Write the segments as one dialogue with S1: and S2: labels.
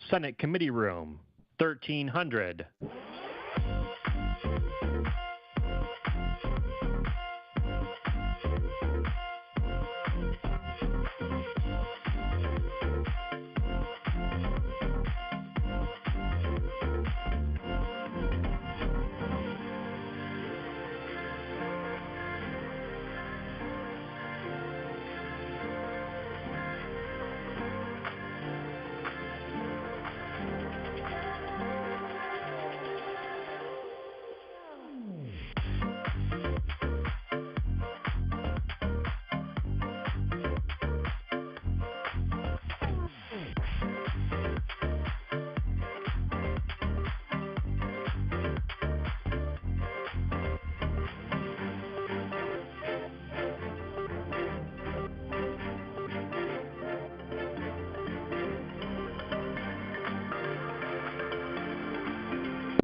S1: Senate Committee Room, 1300.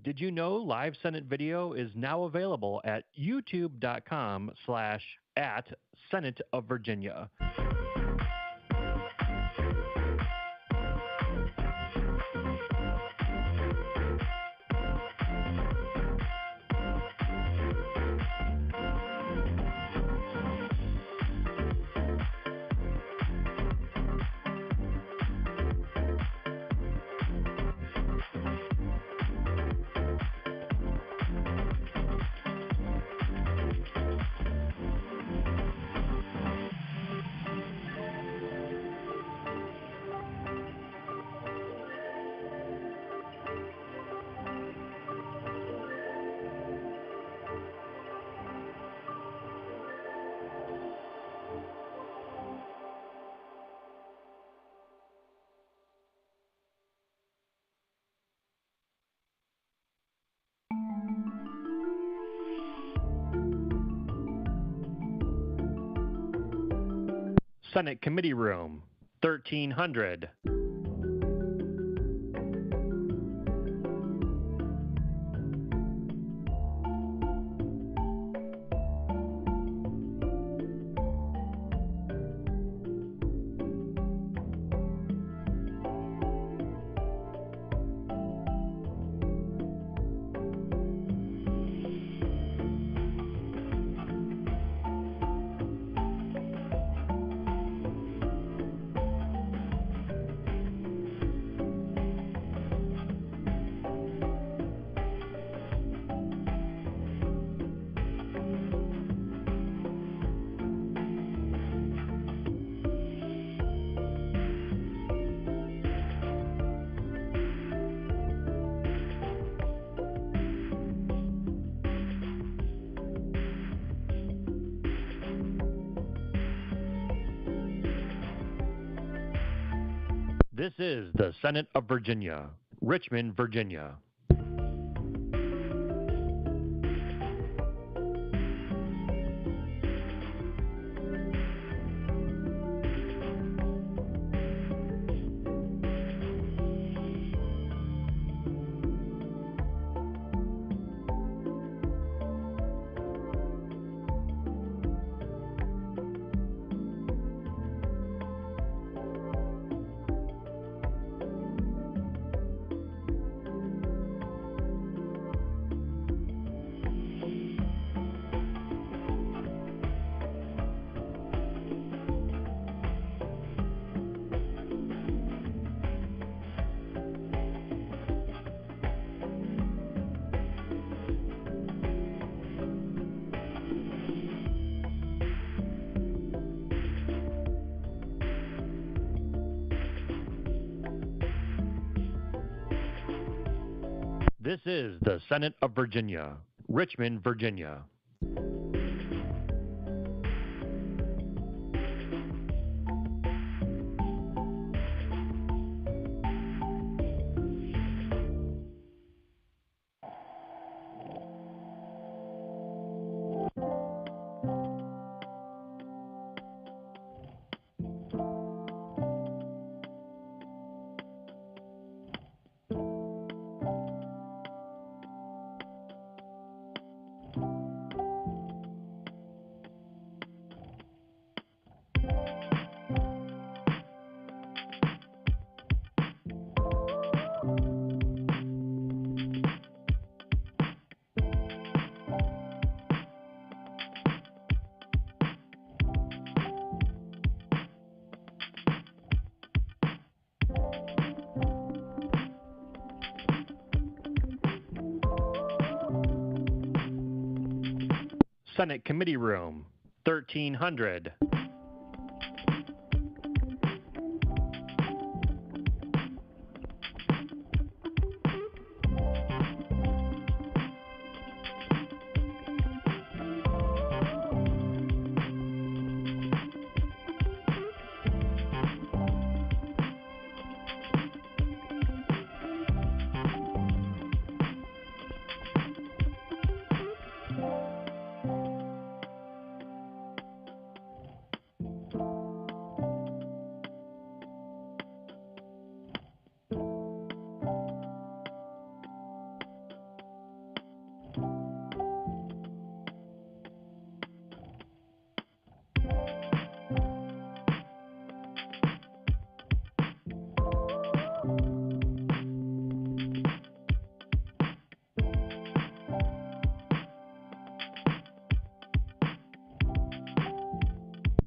S1: Did you know live Senate video is now available at youtube.com/@Senate of Virginia. Senate Committee Room, 1300. This is the Senate of Virginia, Richmond, Virginia. This is the Senate of Virginia, Richmond, Virginia. Senate Committee Room, 1300.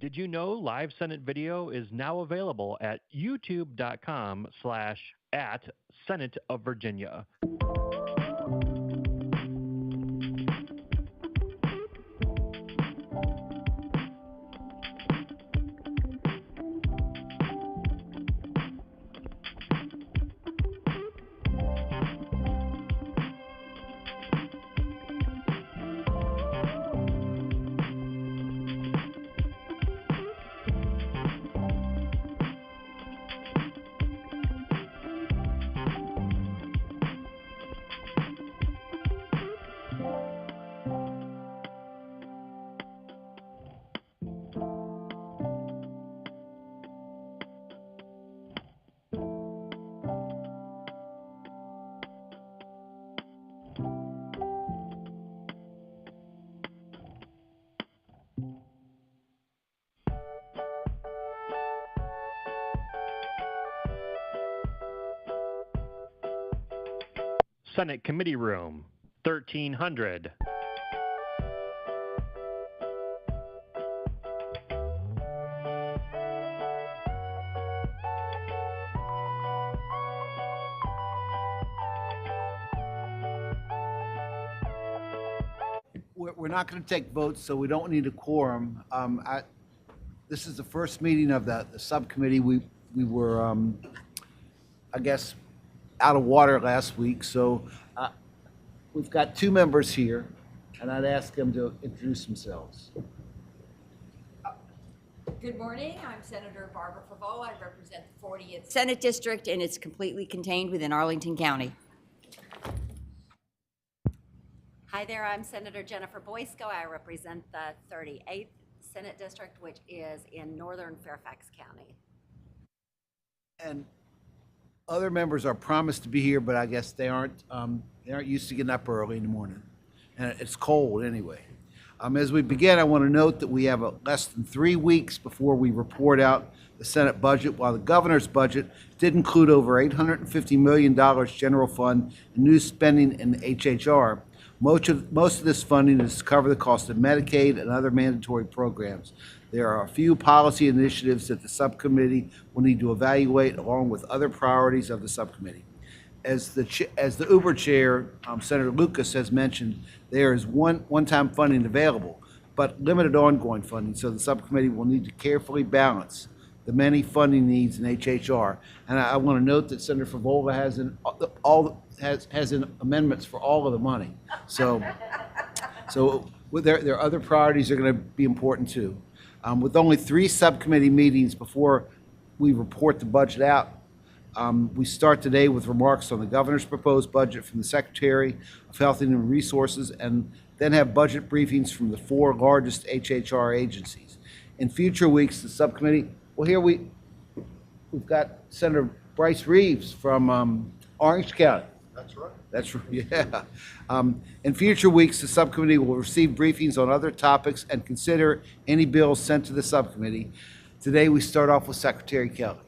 S1: Did you know live Senate video is now available at youtube.com/@Senate of Virginia. Senate Committee Room, 1300.
S2: We're not going to take votes, so we don't need a quorum. This is the first meeting of the subcommittee. We were, I guess, out of water last week, so we've got two members here, and I'd ask them to introduce themselves.
S3: Good morning. I'm Senator Barbara Favreau. I represent the 40th Senate District, and it's completely contained within Arlington County.
S4: Hi there, I'm Senator Jennifer Boysko. I represent the 38th Senate District, which is in northern Fairfax County.
S2: And other members are promised to be here, but I guess they aren't used to getting up early in the morning, and it's cold anyway. As we begin, I want to note that we have less than 3 weeks before we report out the Senate budget. While the governor's budget did include over $850 million general fund and new spending in HHR, most of this funding is to cover the cost of Medicaid and other mandatory programs. There are a few policy initiatives that the subcommittee will need to evaluate along with other priorities of the subcommittee. As the Uber chair, Senator Lucas, has mentioned, there is one-time funding available, but limited ongoing funding, so the subcommittee will need to carefully balance the many funding needs in HHR. And I want to note that Senator Favola has amendments for all of the money. So there are other priorities that are going to be important too. With only 3 subcommittee meetings before we report the budget out, we start today with remarks on the governor's proposed budget from the Secretary of Health and Human Resources, and then have budget briefings from the 4 largest HHR agencies. In future weeks, the subcommittee, well, here we've got Senator Bryce Reeves from Orange County.
S5: That's right.
S2: That's right, yeah. In future weeks, the subcommittee will receive briefings on other topics and consider any bills sent to the subcommittee. Today, we start off with Secretary Kelly,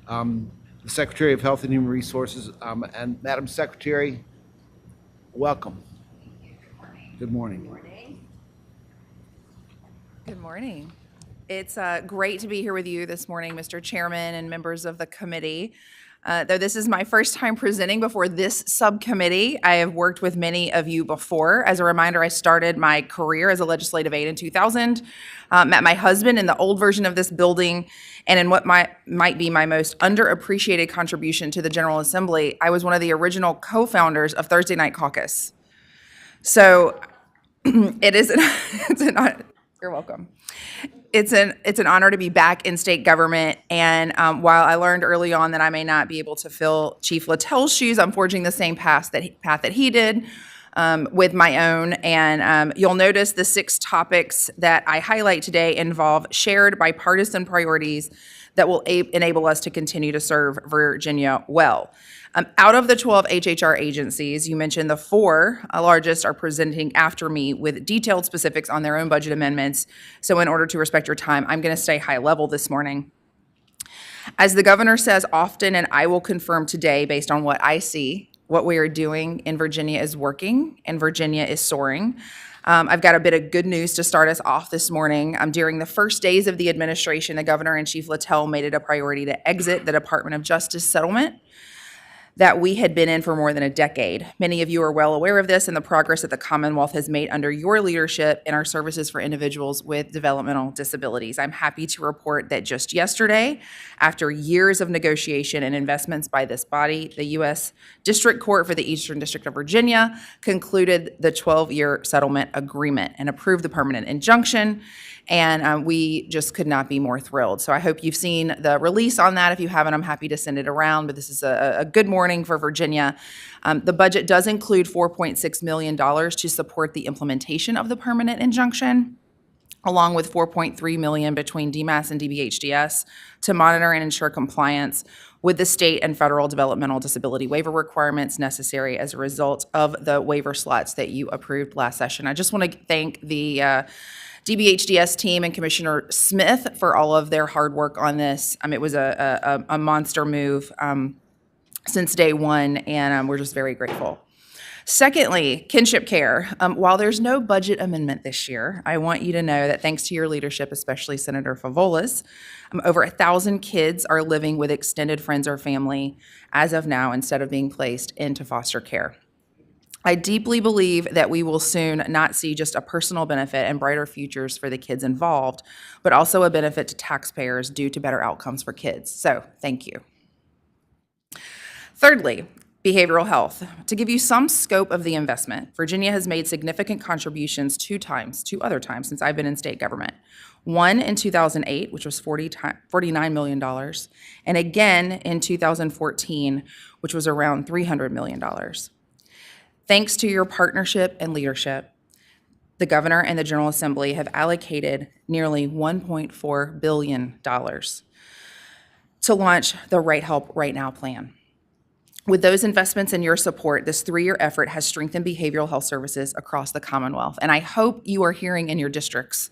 S2: the Secretary of Health and Human Resources. And Madam Secretary, welcome. Good morning.
S3: Good morning.
S6: Good morning. It's great to be here with you this morning, Mr. Chairman and members of the committee.
S5: Though this is my first time presenting before this subcommittee, I have worked with many of you before. As a reminder, I started my career as a legislative aide in 2000, met my husband in the old version of this building, and in what might be my most underappreciated contribution to the General Assembly, I was one of the original co-founders of Thursday Night Caucus. So you're welcome. It's an honor to be back in state government, and while I learned early on that I may not be able to fill Chief Littell's shoes, I'm forging the same path that he did with my own. And you'll notice the 6 topics that I highlight today involve shared bipartisan priorities that will enable us to continue to serve Virginia well. Out of the 12 HHR agencies, you mentioned the 4 largest are presenting after me with detailed specifics on their own budget amendments. So in order to respect your time, I'm going to stay high level this morning. As the governor says often, and I will confirm today based on what I see, what we are doing in Virginia is working and Virginia is soaring. I've got a bit of good news to start us off this morning. During the first days of the administration, the governor and Chief Littell made it a priority to exit the Department of Justice settlement that we had been in for more than a decade. Many of you are well aware of this and the progress that the Commonwealth has made under your leadership in our services for individuals with developmental disabilities. I'm happy to report that just yesterday, after years of negotiation and investments by this body, the U.S. District Court for the Eastern District of Virginia concluded the 12-year settlement agreement and approved the permanent injunction. And we just could not be more thrilled. So I hope you've seen the release on that. If you haven't, I'm happy to send it around, but this is a good morning for Virginia. The budget does include $4.6 million to support the implementation of the permanent injunction, along with $4.3 million between DMAS and DBHDS to monitor and ensure compliance with the state and federal developmental disability waiver requirements necessary as a result of the waiver slots that you approved last session. I just want to thank the DBHDS team and Commissioner Smith for all of their hard work on this. It was a monster move since day one, and we're just very grateful. Secondly, kinship care. While there's no budget amendment this year, I want you to know that thanks to your leadership, especially Senator Favolas, over 1,000 kids are living with extended friends or family as of now instead of being placed into foster care. I deeply believe that we will soon not see just a personal benefit and brighter futures for the kids involved, but also a benefit to taxpayers due to better outcomes for kids. So thank you. Thirdly, behavioral health. To give you some scope of the investment, Virginia has made significant contributions two other times since I've been in state government. One in 2008, which was $49 million, and again in 2014, which was around $300 million. Thanks to your partnership and leadership, the governor and the General Assembly have allocated nearly $1.4 billion to launch the Right Help Right Now plan. With those investments and your support, this 3-year effort has strengthened behavioral health services across the Commonwealth. And I hope you are hearing in your districts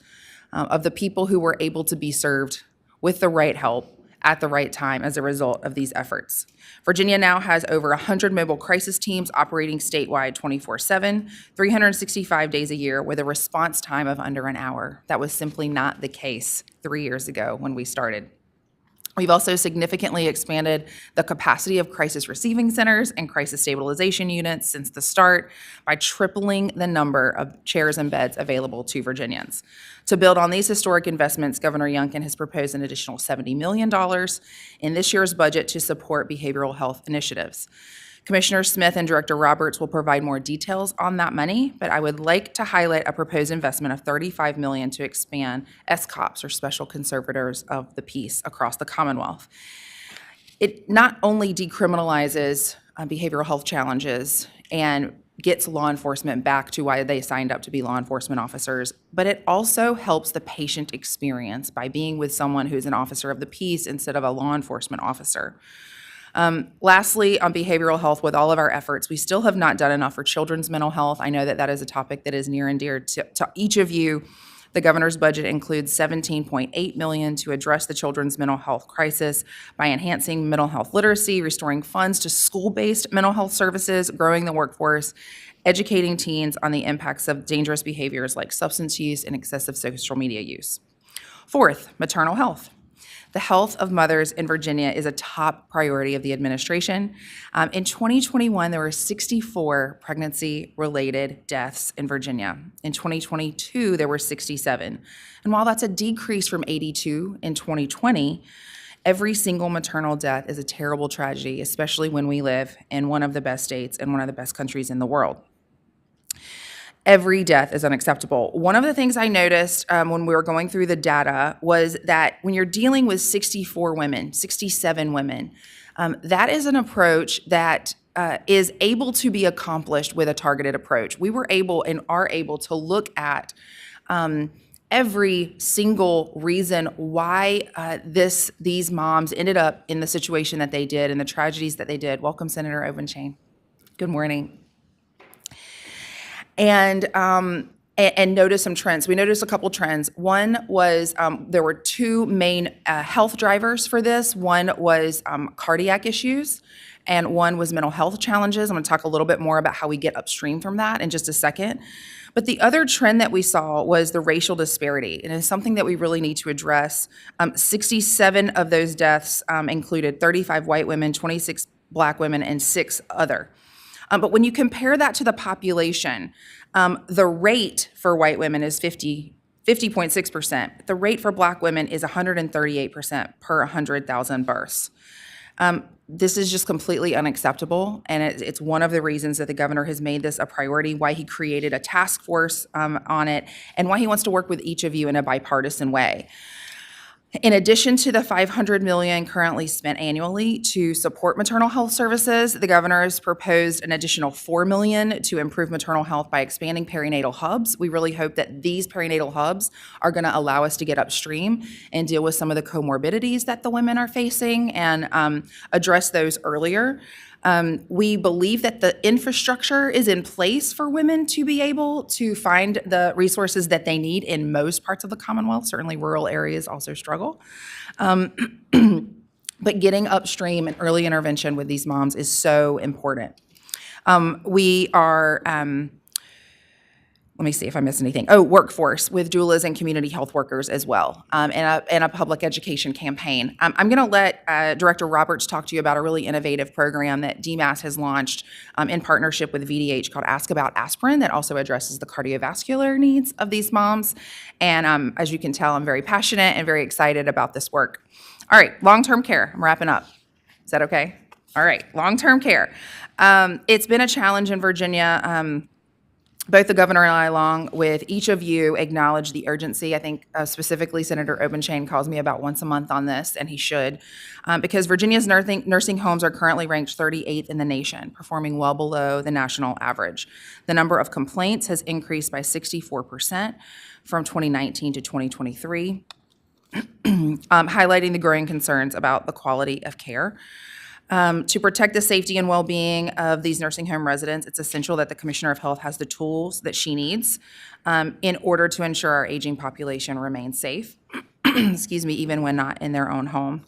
S5: of the people who were able to be served with the right help at the right time as a result of these efforts. Virginia now has over 100 mobile crisis teams operating statewide 24/7, 365 days a year with a response time of under an hour. That was simply not the case 3 years ago when we started. We've also significantly expanded the capacity of crisis receiving centers and crisis stabilization units since the start by tripling the number of chairs and beds available to Virginians. To build on these historic investments, Governor Youngkin has proposed an additional $70 million in this year's budget to support behavioral health initiatives. Commissioner Smith and Director Roberts will provide more details on that money, but I would like to highlight a proposed investment of $35 million to expand SCOPs, or Special Conservators of the Peace, across the Commonwealth. It not only decriminalizes behavioral health challenges and gets law enforcement back to why they signed up to be law enforcement officers, but it also helps the patient experience by being with someone who's an officer of the peace instead of a law enforcement officer. Lastly, on behavioral health, with all of our efforts, we still have not done enough for children's mental health. I know that that is a topic that is near and dear to each of you. The governor's budget includes $17.8 million to address the children's mental health crisis by enhancing mental health literacy, restoring funds to school-based mental health services, growing the workforce, educating teens on the impacts of dangerous behaviors like substance use and excessive social media use. Fourth, maternal health. The health of mothers in Virginia is a top priority of the administration. In 2021, there were 64 pregnancy-related deaths in Virginia. In 2022, there were 67. And while that's a decrease from 82 in 2020, every single maternal death is a terrible tragedy, especially when we live in one of the best states and one of the best countries in the world. Every death is unacceptable. One of the things I noticed when we were going through the data was that when you're dealing with 64 women, 67 women, that is an approach that is able to be accomplished with a targeted approach. We were able and are able to look at every single reason why these moms ended up in the situation that they did and the tragedies that they did. Welcome, Senator Obenchain. Good morning. And notice some trends. We noticed a couple trends. One was there were two main health drivers for this. One was cardiac issues, and one was mental health challenges. I'm going to talk a little bit more about how we get upstream from that in just a second. But the other trend that we saw was the racial disparity, and it's something that we really need to address. 67 of those deaths included 35 white women, 26 Black women, and 6 other. But when you compare that to the population, the rate for white women is 50.6%. The rate for Black women is 138% per 100,000 births. This is just completely unacceptable, and it's one of the reasons that the governor has made this a priority, why he created a task force on it, and why he wants to work with each of you in a bipartisan way. In addition to the $500 million currently spent annually to support maternal health services, the governor has proposed an additional $4 million to improve maternal health by expanding perinatal hubs. We really hope that these perinatal hubs are going to allow us to get upstream and deal with some of the comorbidities that the women are facing and address those earlier. We believe that the infrastructure is in place for women to be able to find the resources that they need in most parts of the Commonwealth. Certainly rural areas also struggle. But getting upstream and early intervention with these moms is so important. We are... let me see if I missed anything. Workforce with doulas and community health workers as well, and a public education campaign. I'm going to let Director Roberts talk to you about a really innovative program that DMAS has launched in partnership with VDH called Ask About Aspirin that also addresses the cardiovascular needs of these moms. And as you can tell, I'm very passionate and very excited about this work. All right, long-term care. I'm wrapping up. Is that okay? All right, long-term care. It's been a challenge in Virginia. Both the governor and I, along with each of you, acknowledge the urgency. I think specifically Senator Obenchain calls me about once a month on this, and he should, because Virginia's nursing homes are currently ranked 38th in the nation, performing well below the national average. The number of complaints has increased by 64% from 2019 to 2023, highlighting the growing concerns about the quality of care. To protect the safety and well-being of these nursing home residents, it's essential that the Commissioner of Health has the tools that she needs in order to ensure our aging population remains safe, excuse me, even when not in their own home.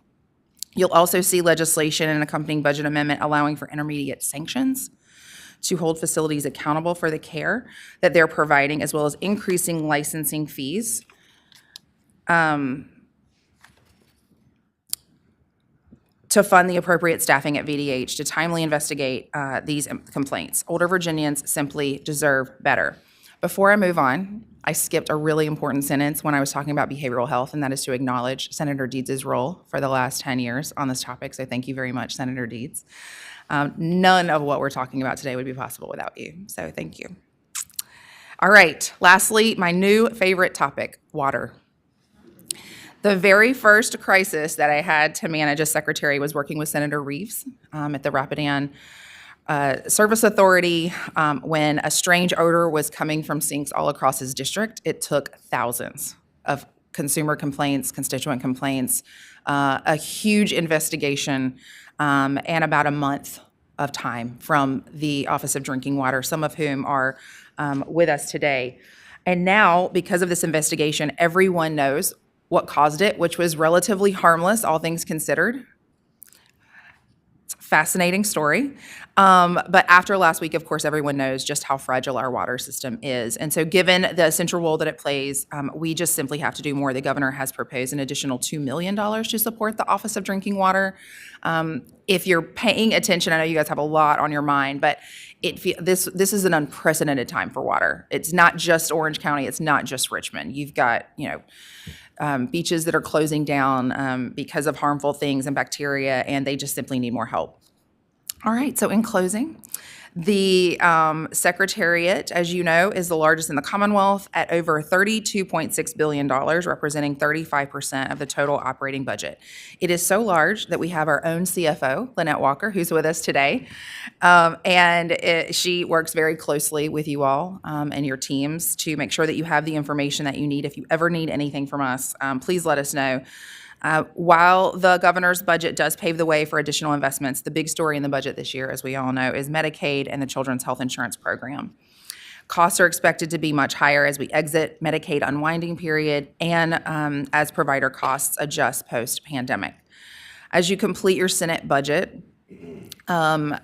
S5: You'll also see legislation and accompanying budget amendment allowing for intermediate sanctions to hold facilities accountable for the care that they're providing, as well as increasing licensing fees. To fund the appropriate staffing at VDH to timely investigate these complaints. Older Virginians simply deserve better. Before I move on, I skipped a really important sentence when I was talking about behavioral health, and that is to acknowledge Senator Deeds' role for the last 10 years on this topic, so thank you very much, Senator Deeds. None of what we're talking about today would be possible without you, so thank you. All right, lastly, my new favorite topic, water. The very first crisis that I had to manage as secretary was working with Senator Reeves at the Rapidan Service Authority when a strange odor was coming from sinks all across his district. It took thousands of consumer complaints, constituent complaints, a huge investigation, and about a month of time from the Office of Drinking Water, some of whom are with us today. And now, because of this investigation, everyone knows what caused it, which was relatively harmless, all things considered. It's fascinating story. But after last week, of course, everyone knows just how fragile our water system is. And so given the essential role that it plays, we just simply have to do more. The governor has proposed an additional $2 million to support the Office of Drinking Water. If you're paying attention, I know you guys have a lot on your mind, but this is an unprecedented time for water. It's not just Orange County. It's not just Richmond. You've got, beaches that are closing down because of harmful things and bacteria, and they just simply need more help. All right, so in closing, the Secretariat, as you know, is the largest in the Commonwealth at over $32.6 billion, representing 35% of the total operating budget. It is so large that we have our own CFO, Lynette Walker, who's with us today. She works very closely with you all and your teams to make sure that you have the information that you need. If you ever need anything from us, please let us know. While the governor's budget does pave the way for additional investments, the big story in the budget this year, as we all know, is Medicaid and the Children's Health Insurance Program. Costs are expected to be much higher as we exit Medicaid unwinding period and as provider costs adjust post-pandemic. As you complete your Senate budget, I'm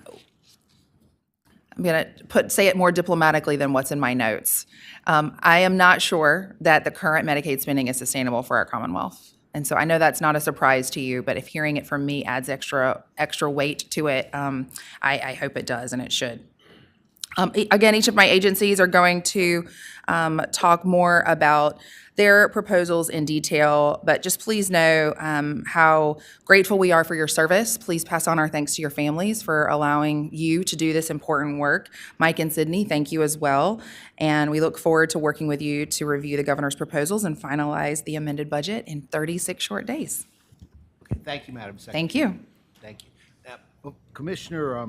S5: going to say it more diplomatically than what's in my notes. I am not sure that the current Medicaid spending is sustainable for our Commonwealth. And so I know that's not a surprise to you, but if hearing it from me adds extra weight to it, I hope it does, and it should. Again, each of my agencies are going to talk more about their proposals in detail, but just please know how grateful we are for your service. Please pass on our thanks to your families for allowing you to do this important work. Mike and Sydney, thank you as well. And we look forward to working with you to review the governor's proposals and finalize the amended budget in 36 short days.
S2: Okay, thank you, Madam Secretary.
S5: Thank you.
S2: Thank you. Now, Commissioner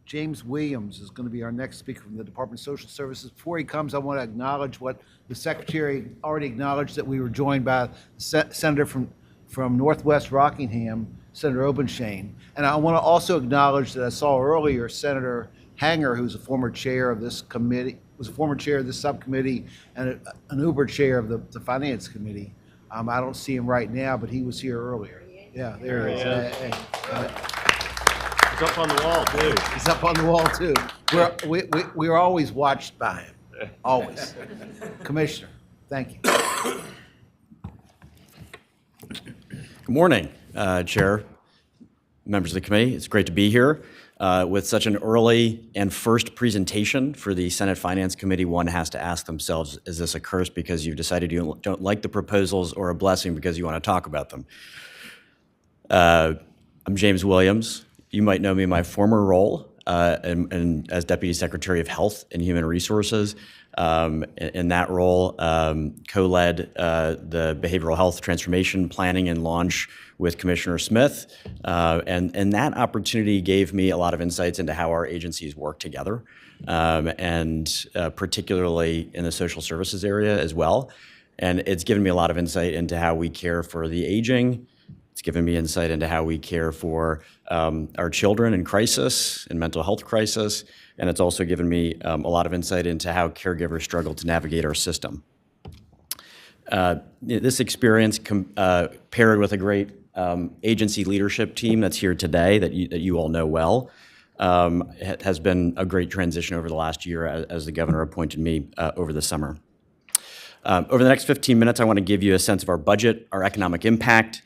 S2: James Williams is going to be our next speaker from the Department of Social Services. Before he comes, I want to acknowledge what the Secretary already acknowledged, that we were joined by the Senator from Northwest Rockingham, Senator Obenshain. And I want to also acknowledge that I saw earlier Senator Hanger, who's a former chair of this committee, was a former chair of this subcommittee and an Uber chair of the Finance Committee. I don't see him right now, but he was here earlier. Yeah, there he is.
S6: He's up on the wall, too.
S2: He's up on the wall, too. We're always watched by him, always. Commissioner, thank you.
S7: Good morning, Chair, members of the committee. It's great to be here. With such an early and first presentation for the Senate Finance Committee, one has to ask themselves, is this a curse because you've decided you don't like the proposals, or a blessing because you want to talk about them? I'm James Williams. You might know me in my former role as Deputy Secretary of Health and Human Resources. In that role, co-led the behavioral health transformation planning and launch with Commissioner Smith. And that opportunity gave me a lot of insights into how our agencies work together, and particularly in the social services area as well. And it's given me a lot of insight into how we care for the aging. It's given me insight into how we care for our children in crisis, in mental health crisis, and it's also given me a lot of insight into how caregivers struggle to navigate our system. This experience paired with a great agency leadership team that's here today that you all know well has been a great transition over the last year as the governor appointed me over the summer. Over the next 15 minutes, I want to give you a sense of our budget, our economic impact,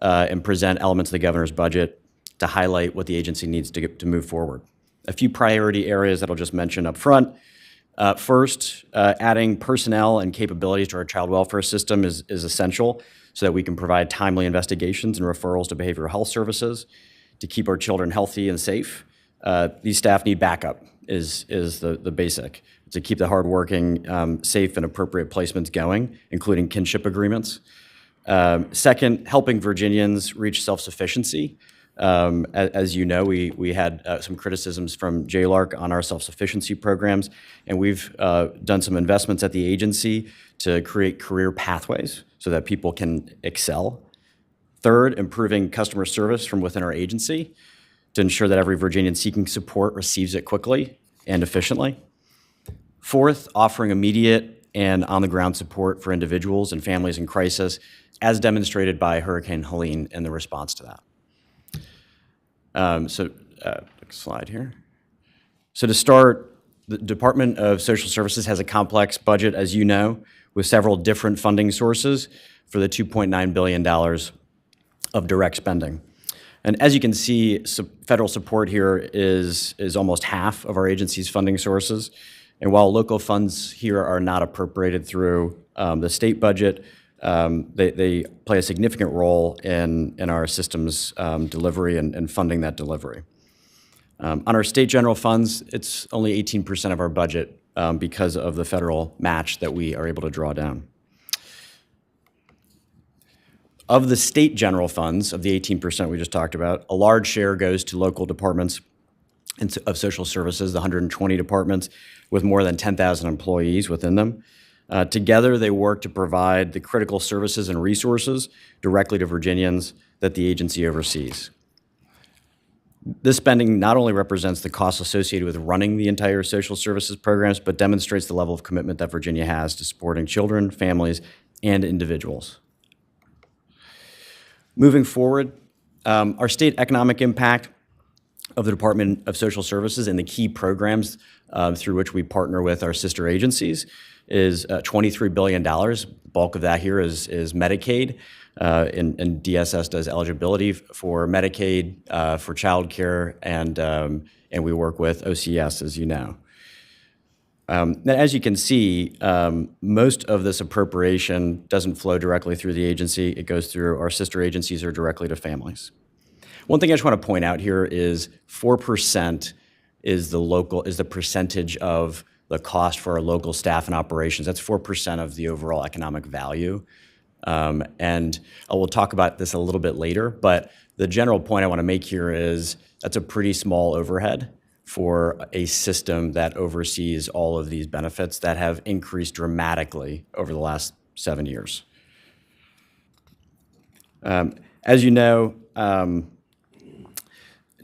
S7: and present elements of the governor's budget to highlight what the agency needs to move forward. A few priority areas that I'll just mention up front. First, adding personnel and capabilities to our child welfare system is essential so that we can provide timely investigations and referrals to behavioral health services to keep our children healthy and safe. These staff need backup is the basic, to keep the hardworking, safe and appropriate placements going, including kinship agreements. Second, helping Virginians reach self-sufficiency. As you know, we had some criticisms from JLARC on our self-sufficiency programs, and we've done some investments at the agency to create career pathways so that people can excel. Third, improving customer service from within our agency to ensure that every Virginian seeking support receives it quickly and efficiently. Fourth, offering immediate and on-the-ground support for individuals and families in crisis, as demonstrated by Hurricane Helene and the response to that. next slide here. So to start, the Department of Social Services has a complex budget, as you know, with several different funding sources for the $2.9 billion of direct spending. And as you can see, federal support here is almost half of our agency's funding sources. And while local funds here are not appropriated through the state budget, they play a significant role in our system's delivery and funding that delivery. On our state general funds, it's only 18% of our budget because of the federal match that we are able to draw down. Of the state general funds, of the 18% we just talked about, a large share goes to local departments of social services, the 120 departments with more than 10,000 employees within them. Together, they work to provide the critical services and resources directly to Virginians that the agency oversees. This spending not only represents the costs associated with running the entire social services programs, but demonstrates the level of commitment that Virginia has to supporting children, families, and individuals. Moving forward, our state economic impact of the Department of Social Services and the key programs through which we partner with our sister agencies is $23 billion. Bulk of that here is Medicaid, and DSS does eligibility for Medicaid, for child care, and we work with OCS, as you know. Now, as you can see, most of this appropriation doesn't flow directly through the agency. It goes through our sister agencies or directly to families. One thing I just want to point out here is 4% is the percentage of the cost for our local staff and operations. That's 4% of the overall economic value. And I will talk about this a little bit later, but the general point I want to make here is that's a pretty small overhead for a system that oversees all of these benefits that have increased dramatically over the last 7 years. As you know,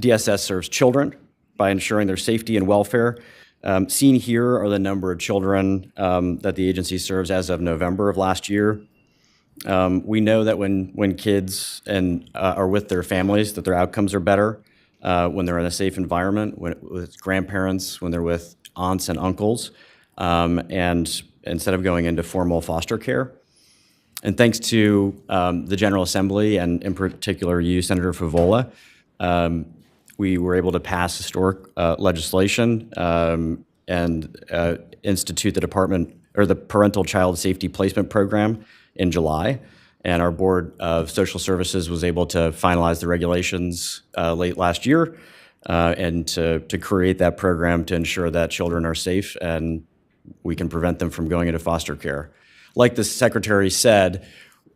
S7: DSS serves children by ensuring their safety and welfare. Seen here are the number of children that the agency serves as of November of last year. We know that when kids are with their families, that their outcomes are better. When they're in a safe environment, with grandparents, when they're with aunts and uncles, and instead of going into formal foster care. And thanks to the General Assembly, and in particular you, Senator Favola, we were able to pass historic legislation and institute the Parental Child Safety Placement Program in July. And our Board of Social Services was able to finalize the regulations late last year and to create that program to ensure that children are safe and we can prevent them from going into foster care. Like the Secretary said,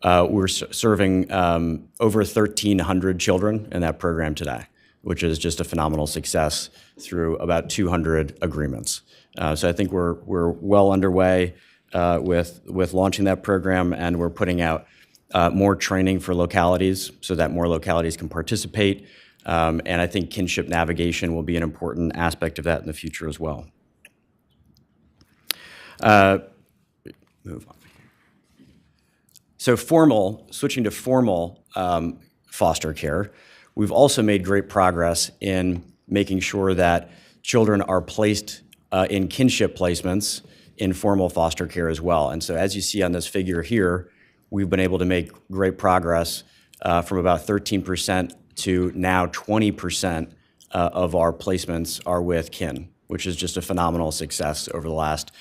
S7: we're serving over 1,300 children in that program today, which is just a phenomenal success through about 200 agreements. So I think we're well underway with launching that program, and we're putting out more training for localities so that more localities can participate. And I think kinship navigation will be an important aspect of that in the future as well. Move on. So switching to formal foster care, we've also made great progress in making sure that children are placed in kinship placements in formal foster care as well. And so as you see on this figure here, we've been able to make great progress from about 13% to now 20% of our placements are with kin, which is just a phenomenal success over the last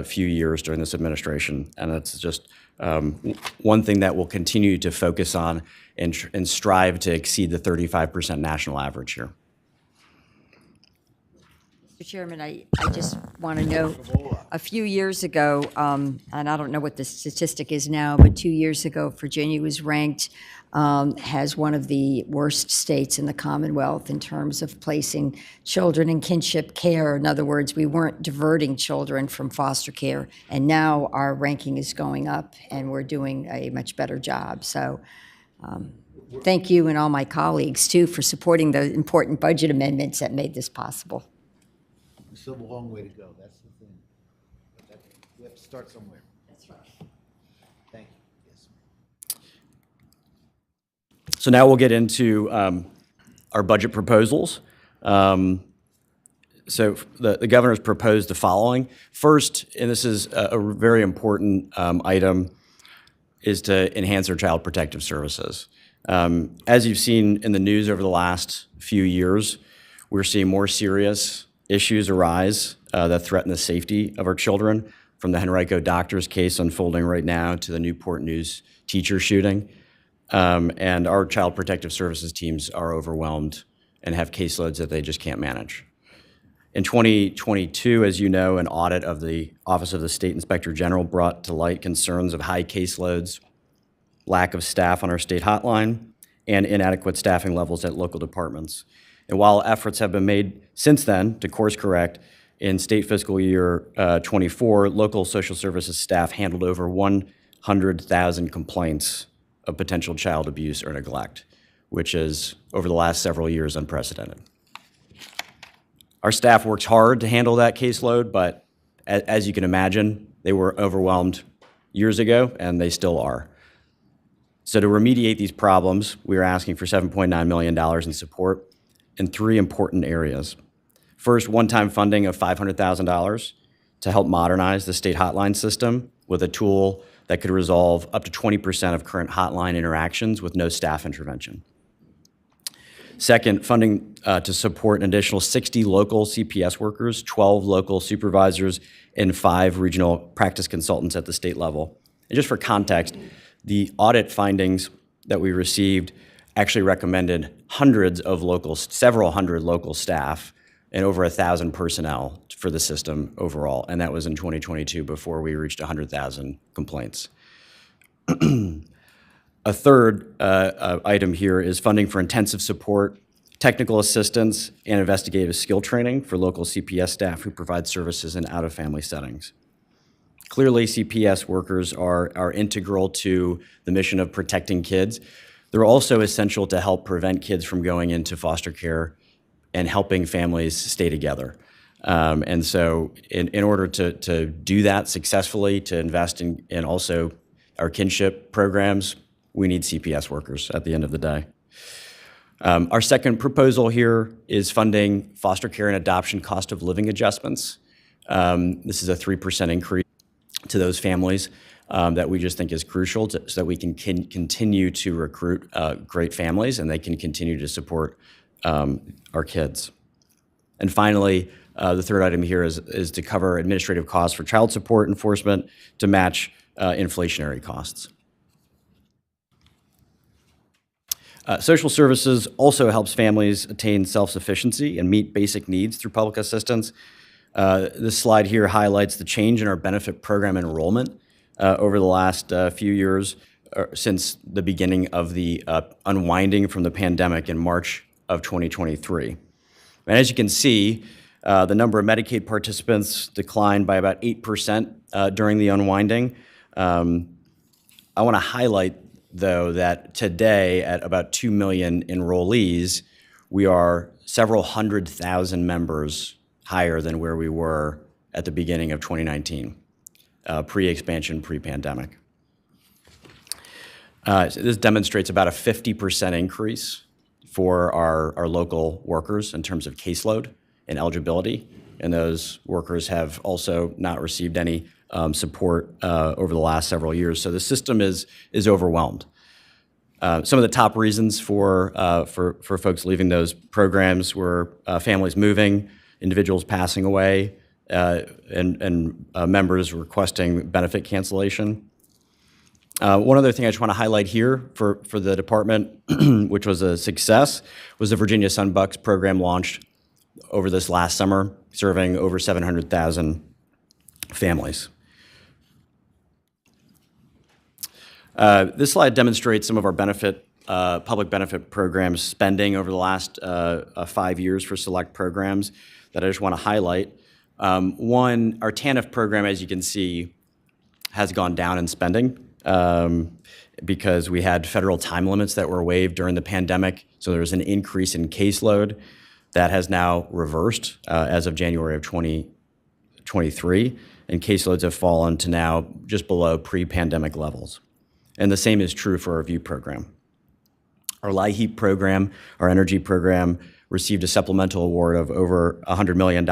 S7: few years during this administration. And it's just one thing that we'll continue to focus on and strive to exceed the 35% national average here.
S3: Mr. Chairman, I just want to note, a few years ago, and I don't know what the statistic is now, but 2 years ago, Virginia was ranked as one of the worst states in the Commonwealth in terms of placing children in kinship care. In other words, we weren't diverting children from foster care, and now our ranking is going up, and we're doing a much better job. So thank you and all my colleagues, too, for supporting the important budget amendments that made this possible.
S2: Still a long way to go, that's the thing. But we have to start somewhere.
S3: That's right.
S2: Thank you, yes.
S7: So now we'll get into our budget proposals So the governor's proposed the following. First, and this is a very important item, is to enhance our child protective services. As you've seen in the news over the last few years, we're seeing more serious issues arise that threaten the safety of our children, from the Henrico doctor's case unfolding right now to the Newport News teacher shooting. And our child protective services teams are overwhelmed and have caseloads that they just can't manage. In 2022, as you know, an audit of the Office of the State Inspector General brought to light concerns of high caseloads, lack of staff on our state hotline, and inadequate staffing levels at local departments. And while efforts have been made since then to course correct, in state fiscal year 24, local social services staff handled over 100,000 complaints of potential child abuse or neglect, which is, over the last several years, unprecedented. Our staff works hard to handle that caseload, but as you can imagine, they were overwhelmed years ago, and they still are. So to remediate these problems, we are asking for $7.9 million in support in three important areas. First, one-time funding of $500,000 to help modernize the state hotline system with a tool that could resolve up to 20% of current hotline interactions with no staff intervention. Second, funding to support an additional 60 local CPS workers, 12 local supervisors, and 5 regional practice consultants at the state level. And just for context, the audit findings that we received actually recommended several hundred local staff and over 1,000 personnel for the system overall, and that was in 2022 before we reached 100,000 complaints. A third item here is funding for intensive support, technical assistance, and investigative skill training for local CPS staff who provide services in out-of-family settings. Clearly, CPS workers are integral to the mission of protecting kids. They're also essential to help prevent kids from going into foster care and helping families stay together. And so in order to do that successfully, to invest in also our kinship programs, we need CPS workers at the end of the day. Our second proposal here is funding foster care and adoption cost of living adjustments. This is a 3% increase to those families that we just think is crucial so that we can continue to recruit great families and they can continue to support our kids. And finally, the third item here is to cover administrative costs for child support enforcement to match inflationary costs. Social services also helps families attain self-sufficiency and meet basic needs through public assistance. This slide here highlights the change in our benefit program enrollment over the last few years since the beginning of the unwinding from the pandemic in March of 2023. And as you can see, the number of Medicaid participants declined by about 8% during the unwinding. I want to highlight, though, that today at about 2 million enrollees, we are several 100,000 members higher than where we were at the beginning of 2019, pre-expansion, pre-pandemic. This demonstrates about a 50% increase for our local workers in terms of caseload and eligibility, and those workers have also not received any support over the last several years. So the system is overwhelmed. Some of the top reasons for folks leaving those programs were families moving, individuals passing away, and members requesting benefit cancellation. One other thing I just want to highlight here for the department, which was a success, was the Virginia Sunbucks program launched over this last summer, serving over 700,000 families. This slide demonstrates some of our public benefit programs spending over the last 5 years for select programs that I just want to highlight. One, our TANF program, as you can see, has gone down in spending because we had federal time limits that were waived during the pandemic. So there was an increase in caseload that has now reversed as of January of 2023, and caseloads have fallen to now just below pre-pandemic levels. And the same is true for our VIEW program. Our LIHEAP program, our energy program, received a supplemental award of over $100 million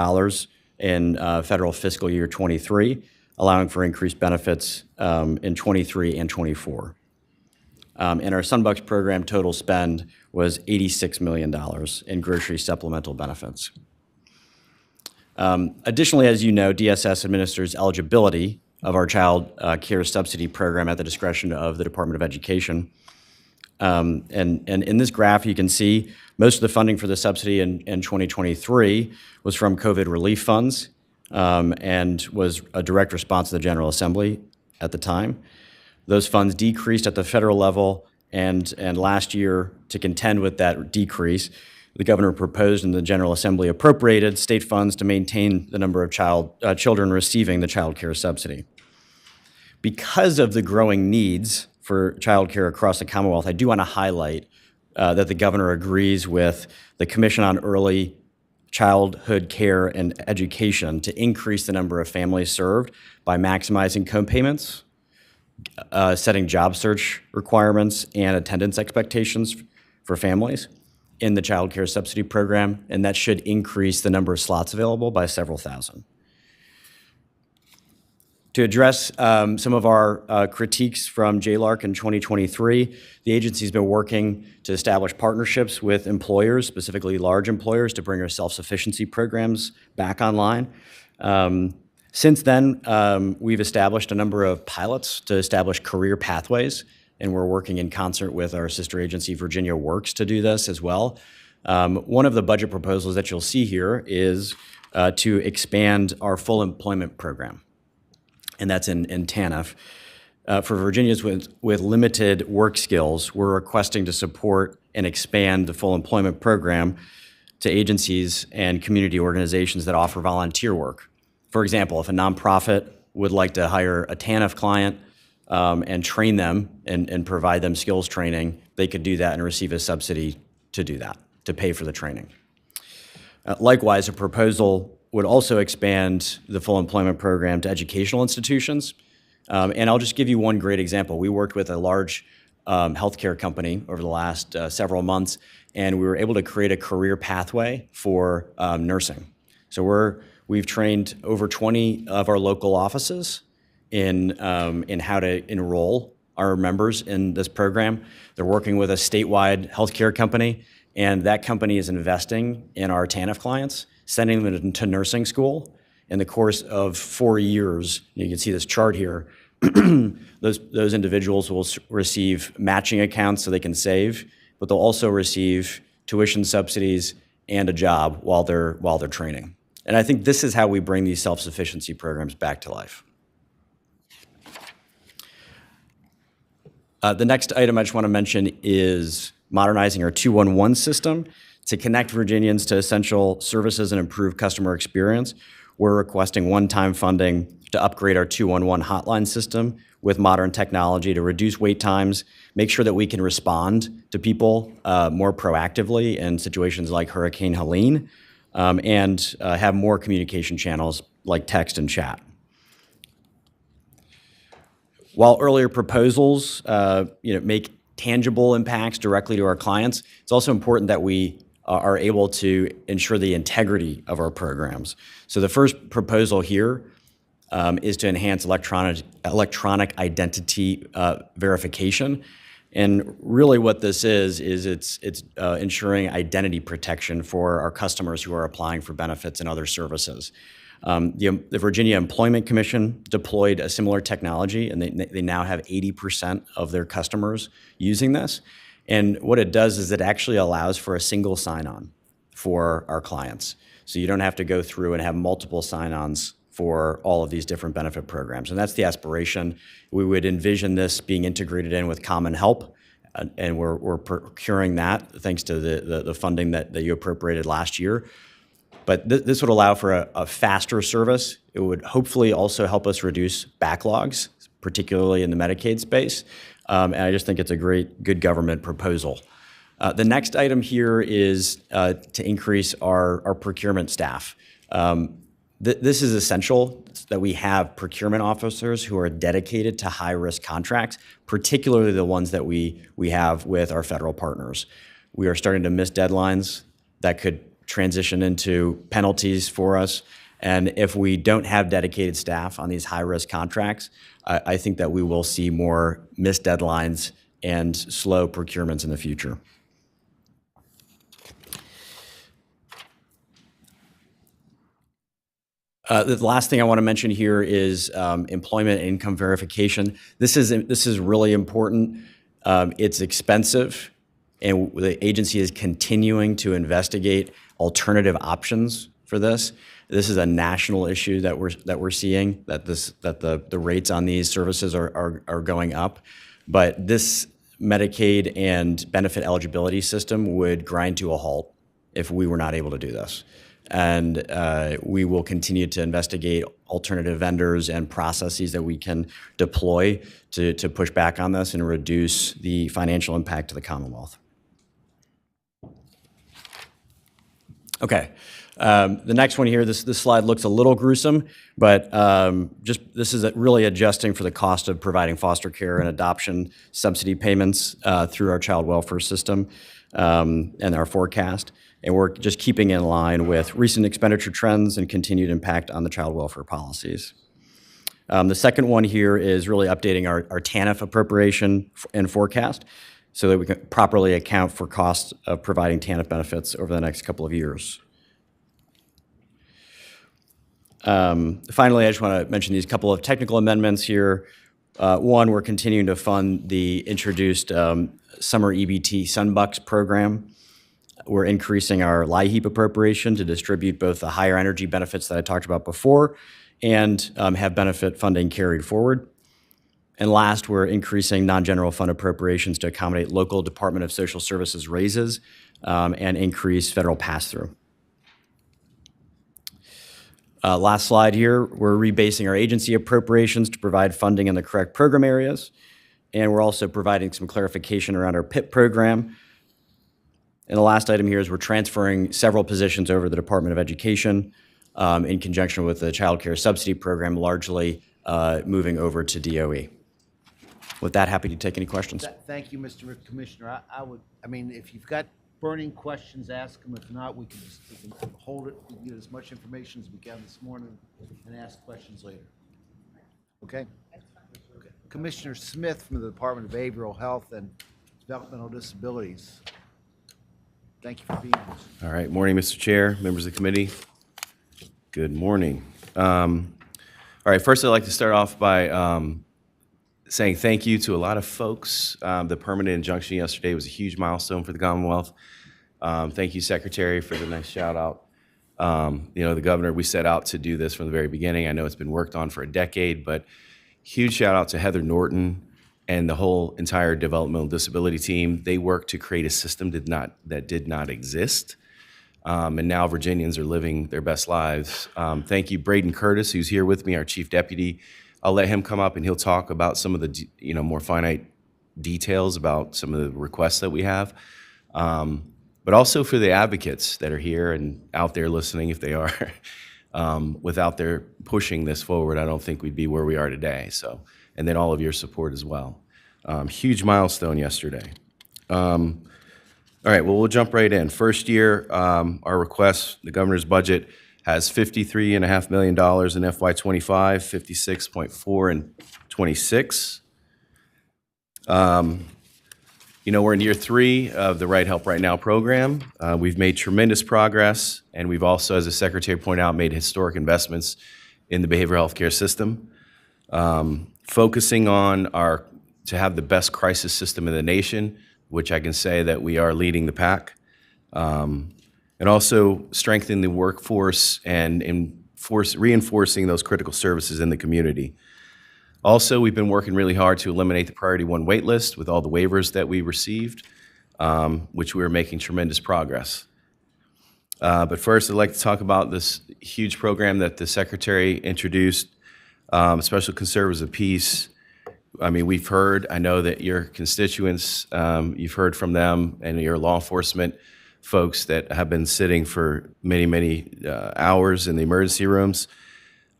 S7: in federal fiscal year 23, allowing for increased benefits in 23 and 24. And our Sunbucks program total spend was $86 million in grocery supplemental benefits. Additionally, as you know, DSS administers eligibility of our child care subsidy program at the discretion of the Department of Education. And in this graph, you can see most of the funding for the subsidy in 2023 was from COVID relief funds and was a direct response to the General Assembly at the time. Those funds decreased at the federal level, and last year, to contend with that decrease, the governor proposed and the General Assembly appropriated state funds to maintain the number of children receiving the child care subsidy. Because of the growing needs for child care across the Commonwealth, I do want to highlight that the governor agrees with the Commission on Early Childhood Care and Education to increase the number of families served by maximizing co-payments, setting job search requirements and attendance expectations for families in the child care subsidy program, and that should increase the number of slots available by several thousand. To address some of our critiques from JLARC in 2023, the agency's been working to establish partnerships with employers, specifically large employers, to bring our self-sufficiency programs back online. Since then, we've established a number of pilots to establish career pathways, and we're working in concert with our sister agency, Virginia Works, to do this as well. One of the budget proposals that you'll see here is to expand our full employment program, and that's in TANF. For Virginians with limited work skills, we're requesting to support and expand the full employment program to agencies and community organizations that offer volunteer work. For example, if a nonprofit would like to hire a TANF client and train them and provide them skills training, they could do that and receive a subsidy to do that, to pay for the training. Likewise, a proposal would also expand the full employment program to educational institutions. And I'll just give you one great example. We worked with a large healthcare company over the last several months, and we were able to create a career pathway for nursing. So we've trained over 20 of our local offices in how to enroll our members in this program. They're working with a statewide healthcare company, and that company is investing in our TANF clients, sending them to nursing school. In the course of 4 years, you can see this chart here, those individuals will receive matching accounts so they can save, but they'll also receive tuition subsidies and a job while they're training. And I think this is how we bring these self-sufficiency programs back to life. The next item I just want to mention is modernizing our 211 system to connect Virginians to essential services and improve customer experience. We're requesting one-time funding to upgrade our 211 hotline system with modern technology to reduce wait times, make sure that we can respond to people more proactively in situations like Hurricane Helene, and have more communication channels like text and chat. While earlier proposals make tangible impacts directly to our clients, it's also important that we are able to ensure the integrity of our programs. So the first proposal here is to enhance electronic identity verification. And really what this is it's ensuring identity protection for our customers who are applying for benefits and other services. The Virginia Employment Commission deployed a similar technology, and they now have 80% of their customers using this. And what it does is it actually allows for a single sign-on for our clients. So you don't have to go through and have multiple sign-ons for all of these different benefit programs. And that's the aspiration. We would envision this being integrated in with Common Help, and we're procuring that thanks to the funding that you appropriated last year. But this would allow for a faster service. It would hopefully also help us reduce backlogs, particularly in the Medicaid space. And I just think it's a good government proposal. The next item here is to increase our procurement staff. This is essential that we have procurement officers who are dedicated to high-risk contracts, particularly the ones that we have with our federal partners. We are starting to miss deadlines. that could transition into penalties for us. And if we don't have dedicated staff on these high-risk contracts, I think that we will see more missed deadlines and slow procurements in the future. The last thing I want to mention here is employment and income verification. This is really important. It's expensive, and the agency is continuing to investigate alternative options for this. This is a national issue that we're seeing, that the rates on these services are going up. But this Medicaid and benefit eligibility system would grind to a halt if we were not able to do this. And we will continue to investigate alternative vendors and processes that we can deploy to push back on this and reduce the financial impact to the Commonwealth. Okay, the next one here, this slide looks a little gruesome, but this is really adjusting for the cost of providing foster care and adoption subsidy payments through our child welfare system and our forecast. And we're just keeping in line with recent expenditure trends and continued impact on the child welfare policies. The second one here is really updating our TANF appropriation and forecast so that we can properly account for costs of providing TANF benefits over the next couple of years. Finally, I just want to mention these couple of technical amendments here. One, we're continuing to fund the introduced summer EBT Sunbucks program. We're increasing our LIHEAP appropriation to distribute both the higher energy benefits that I talked about before and have benefit funding carried forward. And last, we're increasing non-general fund appropriations to accommodate local Department of Social Services raises and increase federal pass-through. Last slide here, we're rebasing our agency appropriations to provide funding in the correct program areas. And we're also providing some clarification around our PIP program. And the last item here is we're transferring several positions over to the Department of Education in conjunction with the Child Care Subsidy Program, largely moving over to DOE. With that, happy to take any questions.
S2: Thank you, Mr. Commissioner. I mean, if you've got burning questions, ask them. If not, we can hold it. We can get as much information as we can this morning and ask questions later. Okay? Okay. Commissioner Smith from the Department of Behavioral Health and Developmental Disabilities. Thank you for being with us.
S8: All right. Morning, Mr. Chair, members of the committee. Good morning. All right. First, I'd like to start off by saying thank you to a lot of folks. The permanent injunction yesterday was a huge milestone for the Commonwealth. Thank you, Secretary, for the nice shout out. The governor, we set out to do this from the very beginning. I know it's been worked on for a decade, but huge shout out to Heather Norton and the whole entire developmental disability team. They worked to create a system that did not exist. And now Virginians are living their best lives. Thank you, Braden Curtis, who's here with me, our Chief Deputy. I'll let him come up and he'll talk about some of the more finite details about some of the requests that we have. But also for the advocates that are here and out there listening, if they are, without their pushing this forward, I don't think we'd be where we are today. So, and then all of your support as well. Huge milestone yesterday. All right, well, we'll jump right in. First year, our request, the governor's budget has $53.5 million in FY25, 56.4 in 26. We're in year 3 of the Right Help Right Now program. We've made tremendous progress, and we've also, as the Secretary pointed out, made historic investments in the behavioral health care system, focusing on to have the best crisis system in the nation, which I can say that we are leading the pack, and also strengthening the workforce and reinforcing those critical services in the community. Also, we've been working really hard to eliminate the Priority 1 wait list with all the waivers that we received, which we are making tremendous progress. But first, I'd like to talk about this huge program that the Secretary introduced, Special Conservators of Peace. I mean, I know that your constituents, you've heard from them, and your law enforcement folks that have been sitting for many, many hours in the emergency rooms.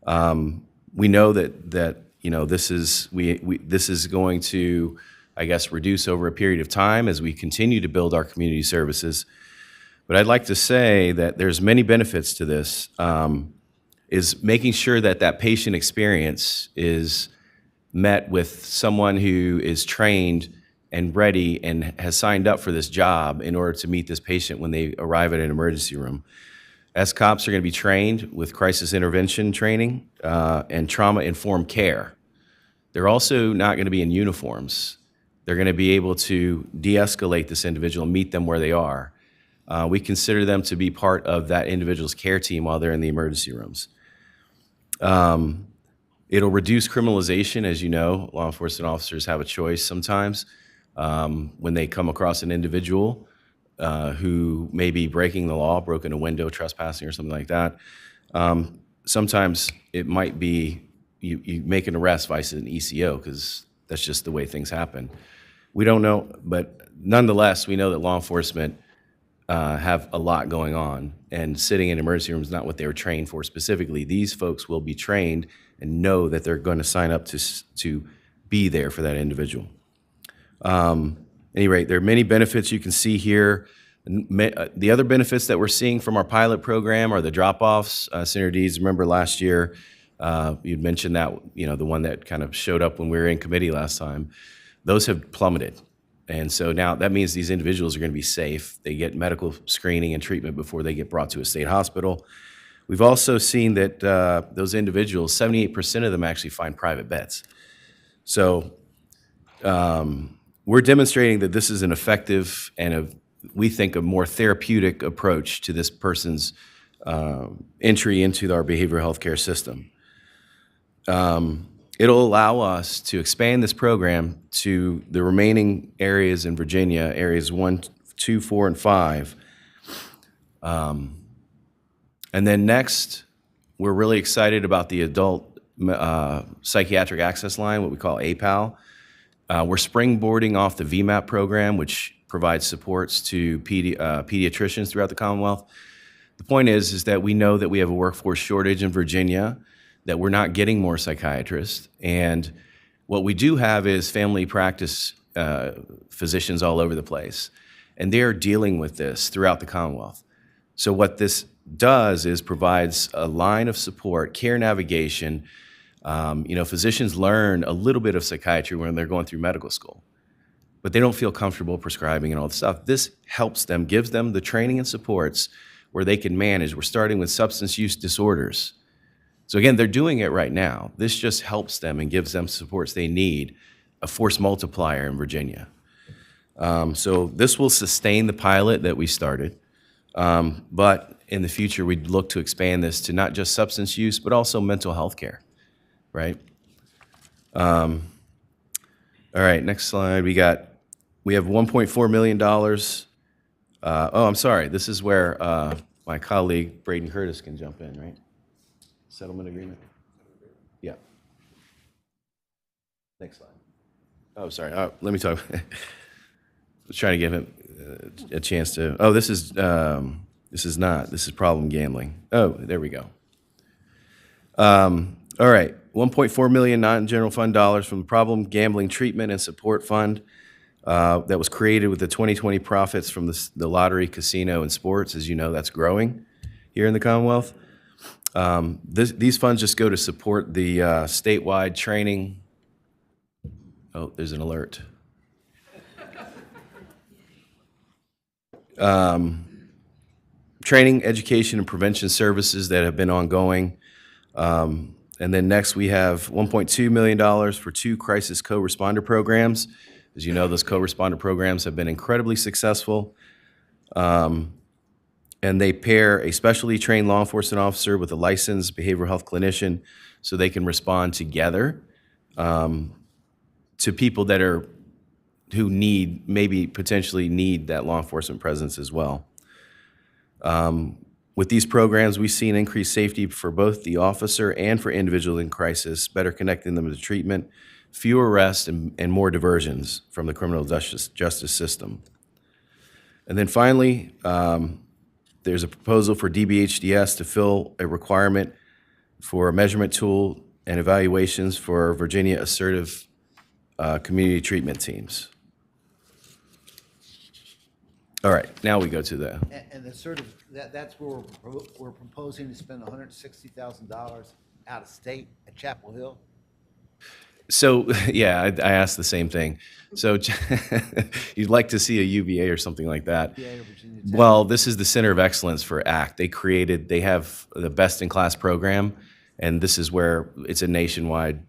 S8: We know that this is going to, I guess, reduce over a period of time as we continue to build our community services. But I'd like to say that there's many benefits to this, is making sure that that patient experience is met with someone who is trained and ready and has signed up for this job in order to meet this patient when they arrive at an emergency room. SCOPs are going to be trained with crisis intervention training and trauma-informed care. They're also not going to be in uniforms. They're going to be able to de-escalate this individual and meet them where they are. We consider them to be part of that individual's care team while they're in the emergency rooms. It'll reduce criminalization. As you know, law enforcement officers have a choice sometimes when they come across an individual who may be breaking the law, broken a window, trespassing, or something like that. Sometimes it might be you make an arrest vice an ECO, because that's just the way things happen. We don't know, but nonetheless, we know that law enforcement have a lot going on, and sitting in emergency rooms is not what they were trained for specifically. These folks will be trained and know that they're going to sign up to be there for that individual. Any rate, there are many benefits you can see here. The other benefits that we're seeing from our pilot program are the drop-offs. Senator Deeds, remember last year, you'd mentioned that, the one that kind of showed up when we were in committee last time. Those have plummeted. And so now that means these individuals are going to be safe. They get medical screening and treatment before they get brought to a state hospital. We've also seen that those individuals, 78% of them actually find private beds. So we're demonstrating that this is an effective and we think a more therapeutic approach to this person's entry into our behavioral health care system. It'll allow us to expand this program to the remaining areas in Virginia, areas 1, 2, 4, and 5. And then next, we're really excited about the adult psychiatric access line, what we call APAL. We're springboarding off the VMAP program, which provides supports to pediatricians throughout the Commonwealth. The point is that we know that we have a workforce shortage in Virginia, that we're not getting more psychiatrists. And what we do have is family practice physicians all over the place. And they're dealing with this throughout the Commonwealth. So what this does is provides a line of support, care navigation. Physicians learn a little bit of psychiatry when they're going through medical school, but they don't feel comfortable prescribing and all this stuff. This helps them, gives them the training and supports where they can manage. We're starting with substance use disorders. So again, they're doing it right now. This just helps them and gives them supports they need, a force multiplier in Virginia. So this will sustain the pilot that we started, but in the future, we'd look to expand this to not just substance use, but also mental health care, right? All right, next slide. We have $1.4 million. I'm sorry, this is where my colleague Braden Curtis can jump in, right? Settlement agreement? Yeah. Next slide. Oh, sorry. Let me talk. I was trying to give him a chance to. Oh, this is not. This is problem gambling. Oh, there we go. All right. $1.4 million non-general fund dollars from the Problem Gambling Treatment and Support Fund that was created with the 2020 profits from the lottery, casino, and sports. As you know, that's growing here in the Commonwealth. These funds just go to support the statewide training. Oh, there's an alert. Training, education, and prevention services that have been ongoing. And then next we have $1.2 million for 2 crisis co-responder programs. As you know, those co-responder programs have been incredibly successful. And they pair a specially trained law enforcement officer with a licensed behavioral health clinician so they can respond together to people who maybe potentially need that law enforcement presence as well. With these programs, we've seen increased safety for both the officer and for individuals in crisis, better connecting them to treatment, fewer arrests, and more diversions from the criminal justice system. And then finally, there's a proposal for DBHDS to fill a requirement for a measurement tool and evaluations for Virginia assertive community treatment teams. All right, now we go to the,
S2: And the sort of, that's where we're proposing to spend $160,000 out of state at Chapel Hill.
S8: so, yeah, I asked the same thing. So you'd like to see a UVA or something like that.
S2: Yeah, Virginia Tech.
S8: Well, this is the Center of Excellence for ACT. They have the best-in-class program, and this is where it's a nationwide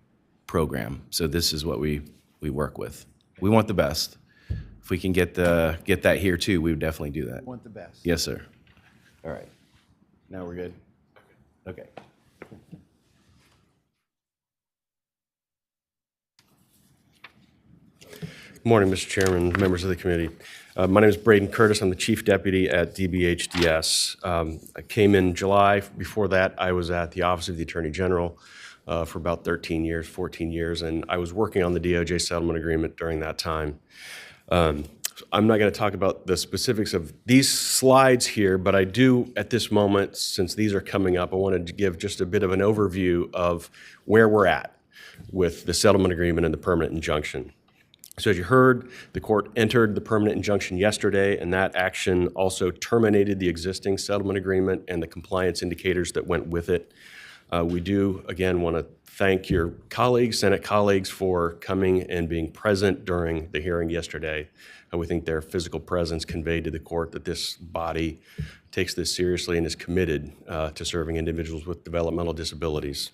S8: program. So this is what we work with. We want the best. If we can get that here too, we would definitely do that.
S2: Want the best.
S8: Yes, sir. All right. Now we're good? Okay.
S6: Good morning, Mr. Chairman, members of the committee. My name is Braden Curtis. I'm the Chief Deputy at DBHDS. I came in July. Before that, I was at the Office of the Attorney General for about 13 years, 14 years, and I was working on the DOJ settlement agreement during that time. I'm not going to talk about the specifics of these slides here, but I do, at this moment, since these are coming up, I wanted to give just a bit of an overview of where we're at with the settlement agreement and the permanent injunction. So as you heard, the court entered the permanent injunction yesterday, and that action also terminated the existing settlement agreement and the compliance indicators that went with it. We do, again, want to thank your colleagues, Senate colleagues, for coming and being present during the hearing yesterday. And we think their physical presence conveyed to the court that this body takes this seriously and is committed to serving individuals with developmental disabilities.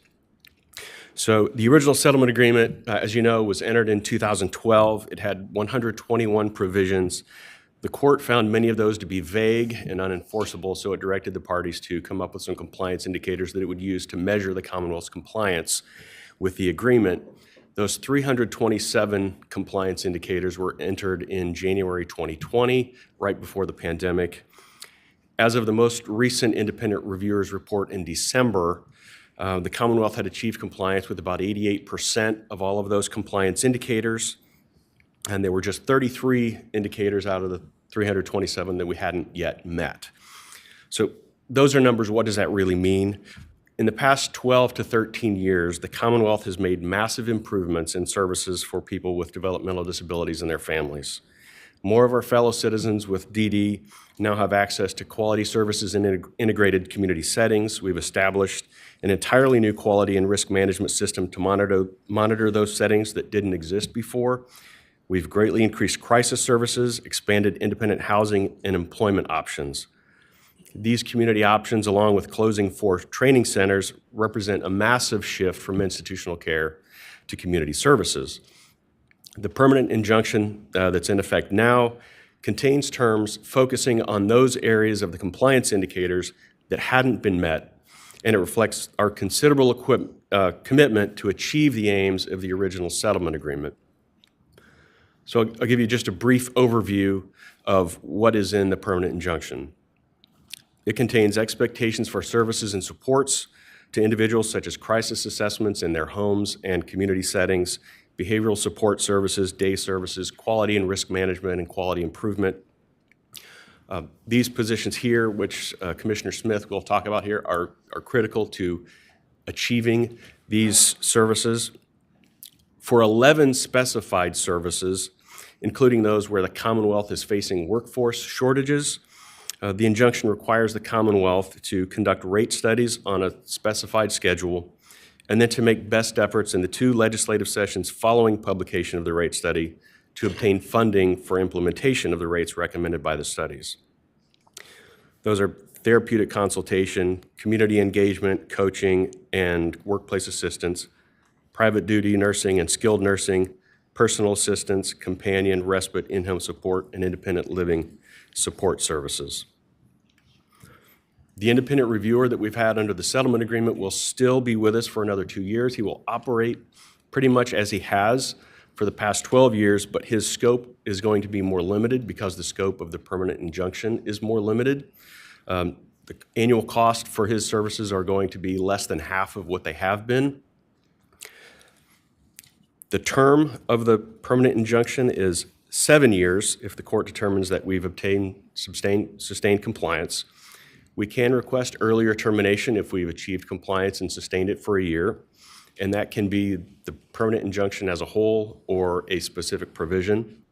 S6: So the original settlement agreement, as you know, was entered in 2012. It had 121 provisions. The court found many of those to be vague and unenforceable, so it directed the parties to come up with some compliance indicators that it would use to measure the Commonwealth's compliance with the agreement. Those 327 compliance indicators were entered in January 2020, right before the pandemic. As of the most recent independent reviewers report in December, the Commonwealth had achieved compliance with about 88% of all of those compliance indicators, and there were just 33 indicators out of the 327 that we hadn't yet met. So those are numbers. What does that really mean? In the past 12 to 13 years, the Commonwealth has made massive improvements in services for people with developmental disabilities and their families. More of our fellow citizens with DD now have access to quality services in integrated community settings. We've established an entirely new quality and risk management system to monitor those settings that didn't exist before. We've greatly increased crisis services, expanded independent housing and employment options. These community options, along with closing 4 training centers, represent a massive shift from institutional care to community services. The permanent injunction that's in effect now contains terms focusing on those areas of the compliance indicators that hadn't been met, and it reflects our considerable commitment to achieve the aims of the original settlement agreement. So I'll give you just a brief overview of what is in the permanent injunction. It contains expectations for services and supports to individuals such as crisis assessments in their homes and community settings, behavioral support services, day services, quality and risk management, and quality improvement. These positions here, which Commissioner Smith will talk about here, are critical to achieving these services. For 11 specified services, including those where the Commonwealth is facing workforce shortages, the injunction requires the Commonwealth to conduct rate studies on a specified schedule, and then to make best efforts in the 2 legislative sessions following publication of the rate study to obtain funding for implementation of the rates recommended by the studies. Those are therapeutic consultation, community engagement, coaching, and workplace assistance, private duty nursing and skilled nursing, personal assistance, companion, respite, in-home support, and independent living support services. The independent reviewer that we've had under the settlement agreement will still be with us for another 2 years. He will operate pretty much as he has for the past 12 years, but his scope is going to be more limited because the scope of the permanent injunction is more limited. The annual cost for his services are going to be less than half of what they have been. The term of the permanent injunction is 7 years if the court determines that we've obtained sustained compliance. We can request earlier termination if we've achieved compliance and sustained it for a year, and that can be the permanent injunction as a whole or a specific provision.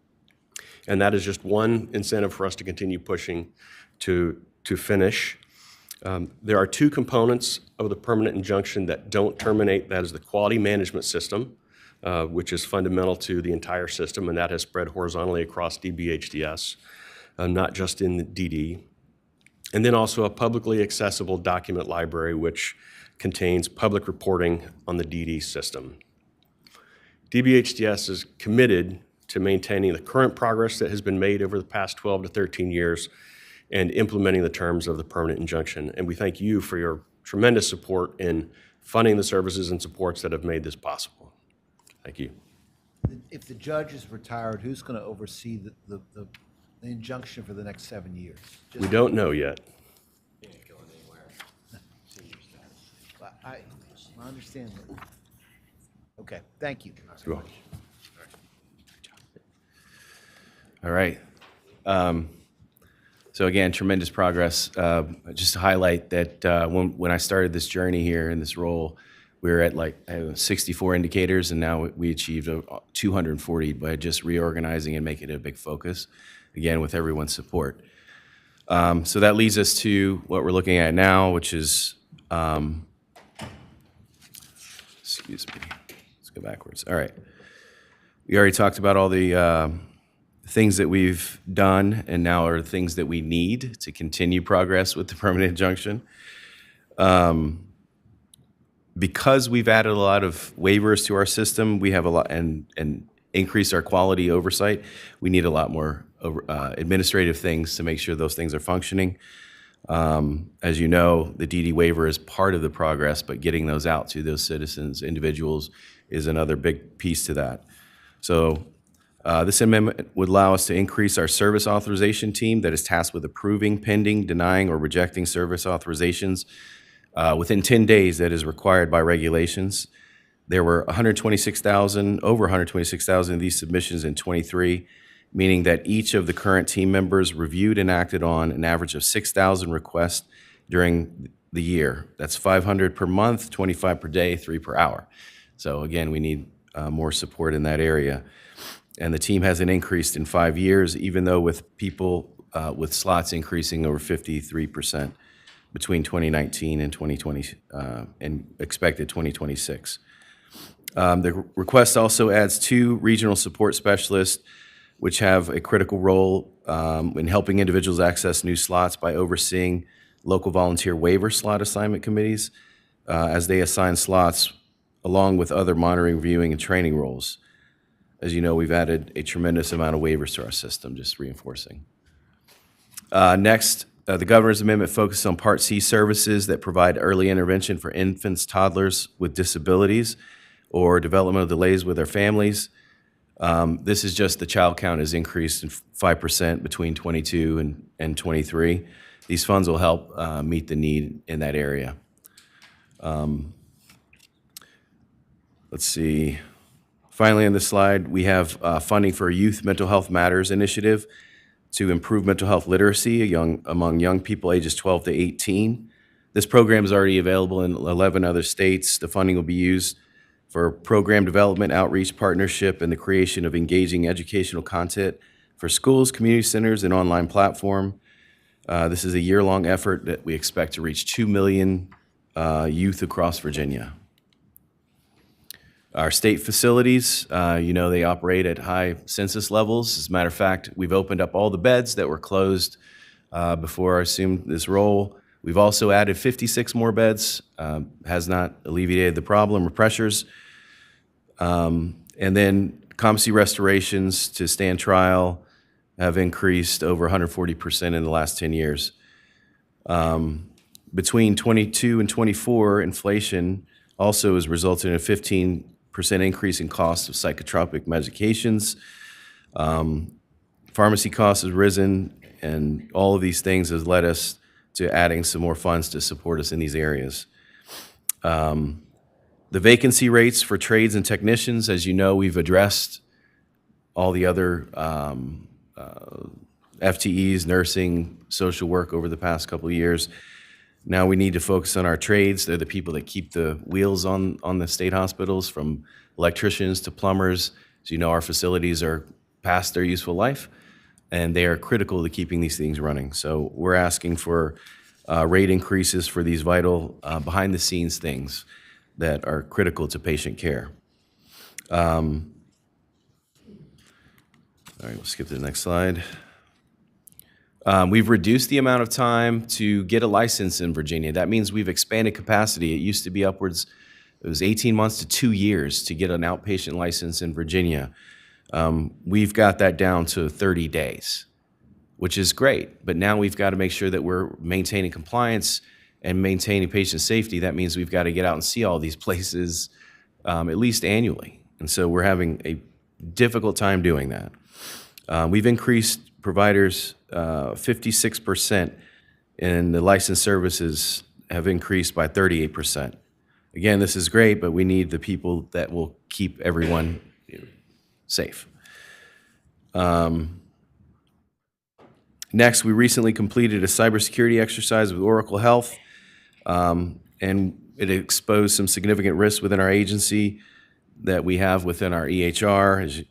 S6: And that is just one incentive for us to continue pushing to finish. There are two components of the permanent injunction that don't terminate. That is the quality management system, which is fundamental to the entire system, and that has spread horizontally across DBHDS, not just in the DD. And then also a publicly accessible document library, which contains public reporting on the DD system. DBHDS is committed to maintaining the current progress that has been made over the past 12 to 13 years and implementing the terms of the permanent injunction. And we thank you for your tremendous support in funding the services and supports that have made this possible. Thank you.
S2: If the judge is retired, who's going to oversee the injunction for the next 7 years?
S6: We don't know yet.
S2: I understand that. Okay, thank you.
S6: You're welcome.
S8: All right. So again, tremendous progress. Just to highlight that when I started this journey here in this role, we were at like 64 indicators, and now we achieved 240 by just reorganizing and making it a big focus, again, with everyone's support. So that leads us to what we're looking at now, which is, excuse me, let's go backwards. All right. We already talked about all the things that we've done, and now are the things that we need to continue progress with the permanent injunction. Because we've added a lot of waivers to our system, we have a lot, and increased our quality oversight, we need a lot more administrative things to make sure those things are functioning. As you know, the DD waiver is part of the progress, but getting those out to those citizens, individuals, is another big piece to that. So this amendment would allow us to increase our service authorization team that is tasked with approving, pending, denying, or rejecting service authorizations within 10 days that is required by regulations. There were over 126,000 of these submissions in 23, meaning that each of the current team members reviewed and acted on an average of 6,000 requests during the year. That's 500 per month, 25 per day, 3 per hour. So again, we need more support in that area. And the team hasn't increased in 5 years, even though with people with slots increasing over 53% between 2019 and 2020 and expected 2026. The request also adds 2 regional support specialists, which have a critical role in helping individuals access new slots by overseeing local volunteer waiver slot assignment committees as they assign slots, along with other monitoring, reviewing, and training roles. As you know, we've added a tremendous amount of waivers to our system, just reinforcing. Next, the governor's amendment focuses on Part C services that provide early intervention for infants, toddlers with disabilities, or developmental delays with their families. This is just the child count has increased in 5% between 22 and 23. These funds will help meet the need in that area. Let's see. Finally, on this slide, we have funding for a Youth Mental Health Matters initiative to improve mental health literacy among young people ages 12 to 18. This program is already available in 11 other states. The funding will be used for program development, outreach, partnership, and the creation of engaging educational content for schools, community centers, and online platform. This is a year-long effort that we expect to reach 2 million youth across Virginia. Our state facilities, they operate at high census levels. As a matter of fact, we've opened up all the beds that were closed before I assumed this role. We've also added 56 more beds, has not alleviated the problem or pressures. And then competency restorations to stand trial have increased over 140% in the last 10 years. Between 22 and 24, inflation also has resulted in a 15% increase in cost of psychotropic medications. Pharmacy costs has risen, and all of these things has led us to adding some more funds to support us in these areas. The vacancy rates for trades and technicians, as you know, we've addressed all the other FTEs, nursing, social work over the past couple of years. Now we need to focus on our trades. They're the people that keep the wheels on the state hospitals, from electricians to plumbers. As you know, our facilities are past their useful life. and they are critical to keeping these things running. So we're asking for rate increases for these vital behind-the-scenes things that are critical to patient care. All right, we'll skip to the next slide. We've reduced the amount of time to get a license in Virginia. That means we've expanded capacity. It used to be upwards, it was 18 months to 2 years to get an outpatient license in Virginia. We've got that down to 30 days, which is great. But now we've got to make sure that we're maintaining compliance and maintaining patient safety. That means we've got to get out and see all these places at least annually. And so we're having a difficult time doing that. We've increased providers 56%, and the licensed services have increased by 38%. Again, this is great, but we need the people that will keep everyone safe. Next, we recently completed a cybersecurity exercise with Oracle Health, and it exposed some significant risks within our agency that we have within our EHR.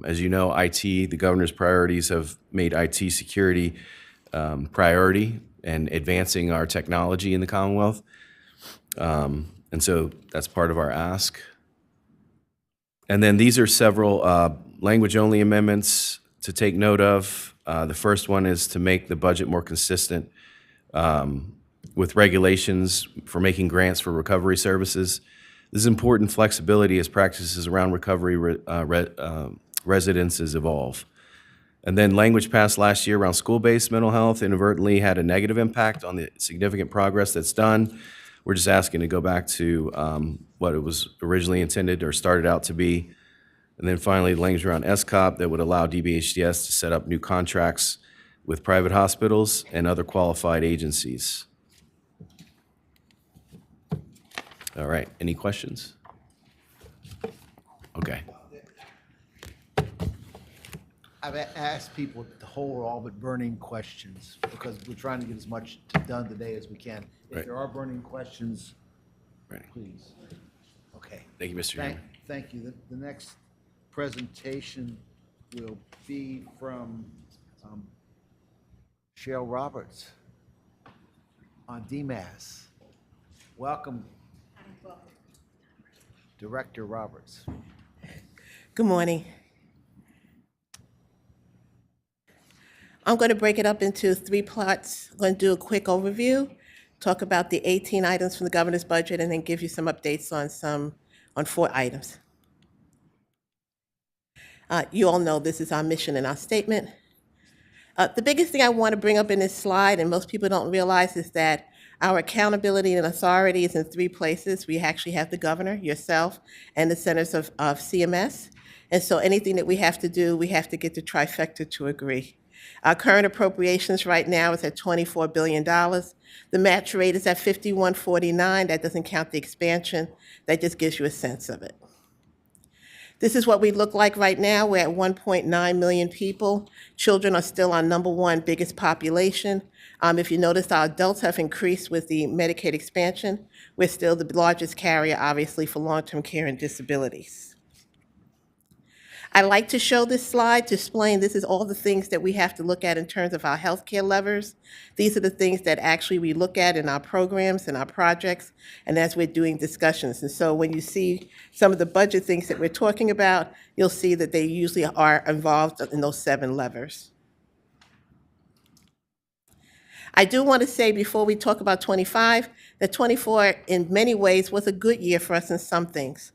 S8: As you know, IT, the governor's priorities have made IT security priority and advancing our technology in the Commonwealth. And so that's part of our ask. And then these are several language-only amendments to take note of. The first one is to make the budget more consistent with regulations for making grants for recovery services. This is important flexibility as practices around recovery residences evolve. And then language passed last year around school-based mental health inadvertently had a negative impact on the significant progress that's done. We're just asking to go back to what it was originally intended or started out to be. And then finally, language around SCOP that would allow DBHDS to set up new contracts with private hospitals and other qualified agencies. All right, any questions? Okay.
S2: I've asked people to hold all but burning questions because we're trying to get as much done today as we can. If
S8: Right.
S2: there are burning questions,
S8: Right.
S2: please. Okay.
S8: Thank you, Mr. Chairman.
S2: Thank you. The next presentation will be from Cheryl Roberts on DMAS. Welcome, Director Roberts.
S9: Good morning. I'm going to break it up into 3 parts. I'm going to do a quick overview, talk about the 18 items from the governor's budget, and then give you some updates on 4 items. You all know this is our mission and our statement. The biggest thing I want to bring up in this slide, and most people don't realize, is that our accountability and authority is in 3 places. We actually have the governor, yourself, and the centers of CMS. And so anything that we have to do, we have to get the trifecta to agree. Our current appropriations right now is at $24 billion. The match rate is at 51.49. That doesn't count the expansion. That just gives you a sense of it. This is what we look like right now. We're at 1.9 million people. Children are still our #1 biggest population. If you notice, our adults have increased with the Medicaid expansion. We're still the largest carrier, obviously, for long-term care and disabilities. I like to show this slide to explain this is all the things that we have to look at in terms of our healthcare levers. These are the things that actually we look at in our programs and our projects, and as we're doing discussions. And so when you see some of the budget things that we're talking about, you'll see that they usually are involved in those 7 levers. I do want to say before we talk about 25, that 24 in many ways was a good year for us in some things.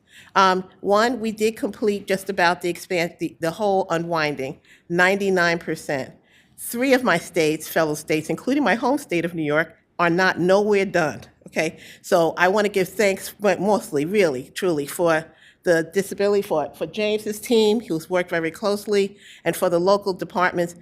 S9: One, we did complete just about the whole unwinding, 99%. 3 of my states, fellow states, including my home state of New York, are not nowhere done, okay? So I want to give thanks, but mostly, really, truly, for the disability, for James's team, who's worked very closely, and for the local departments.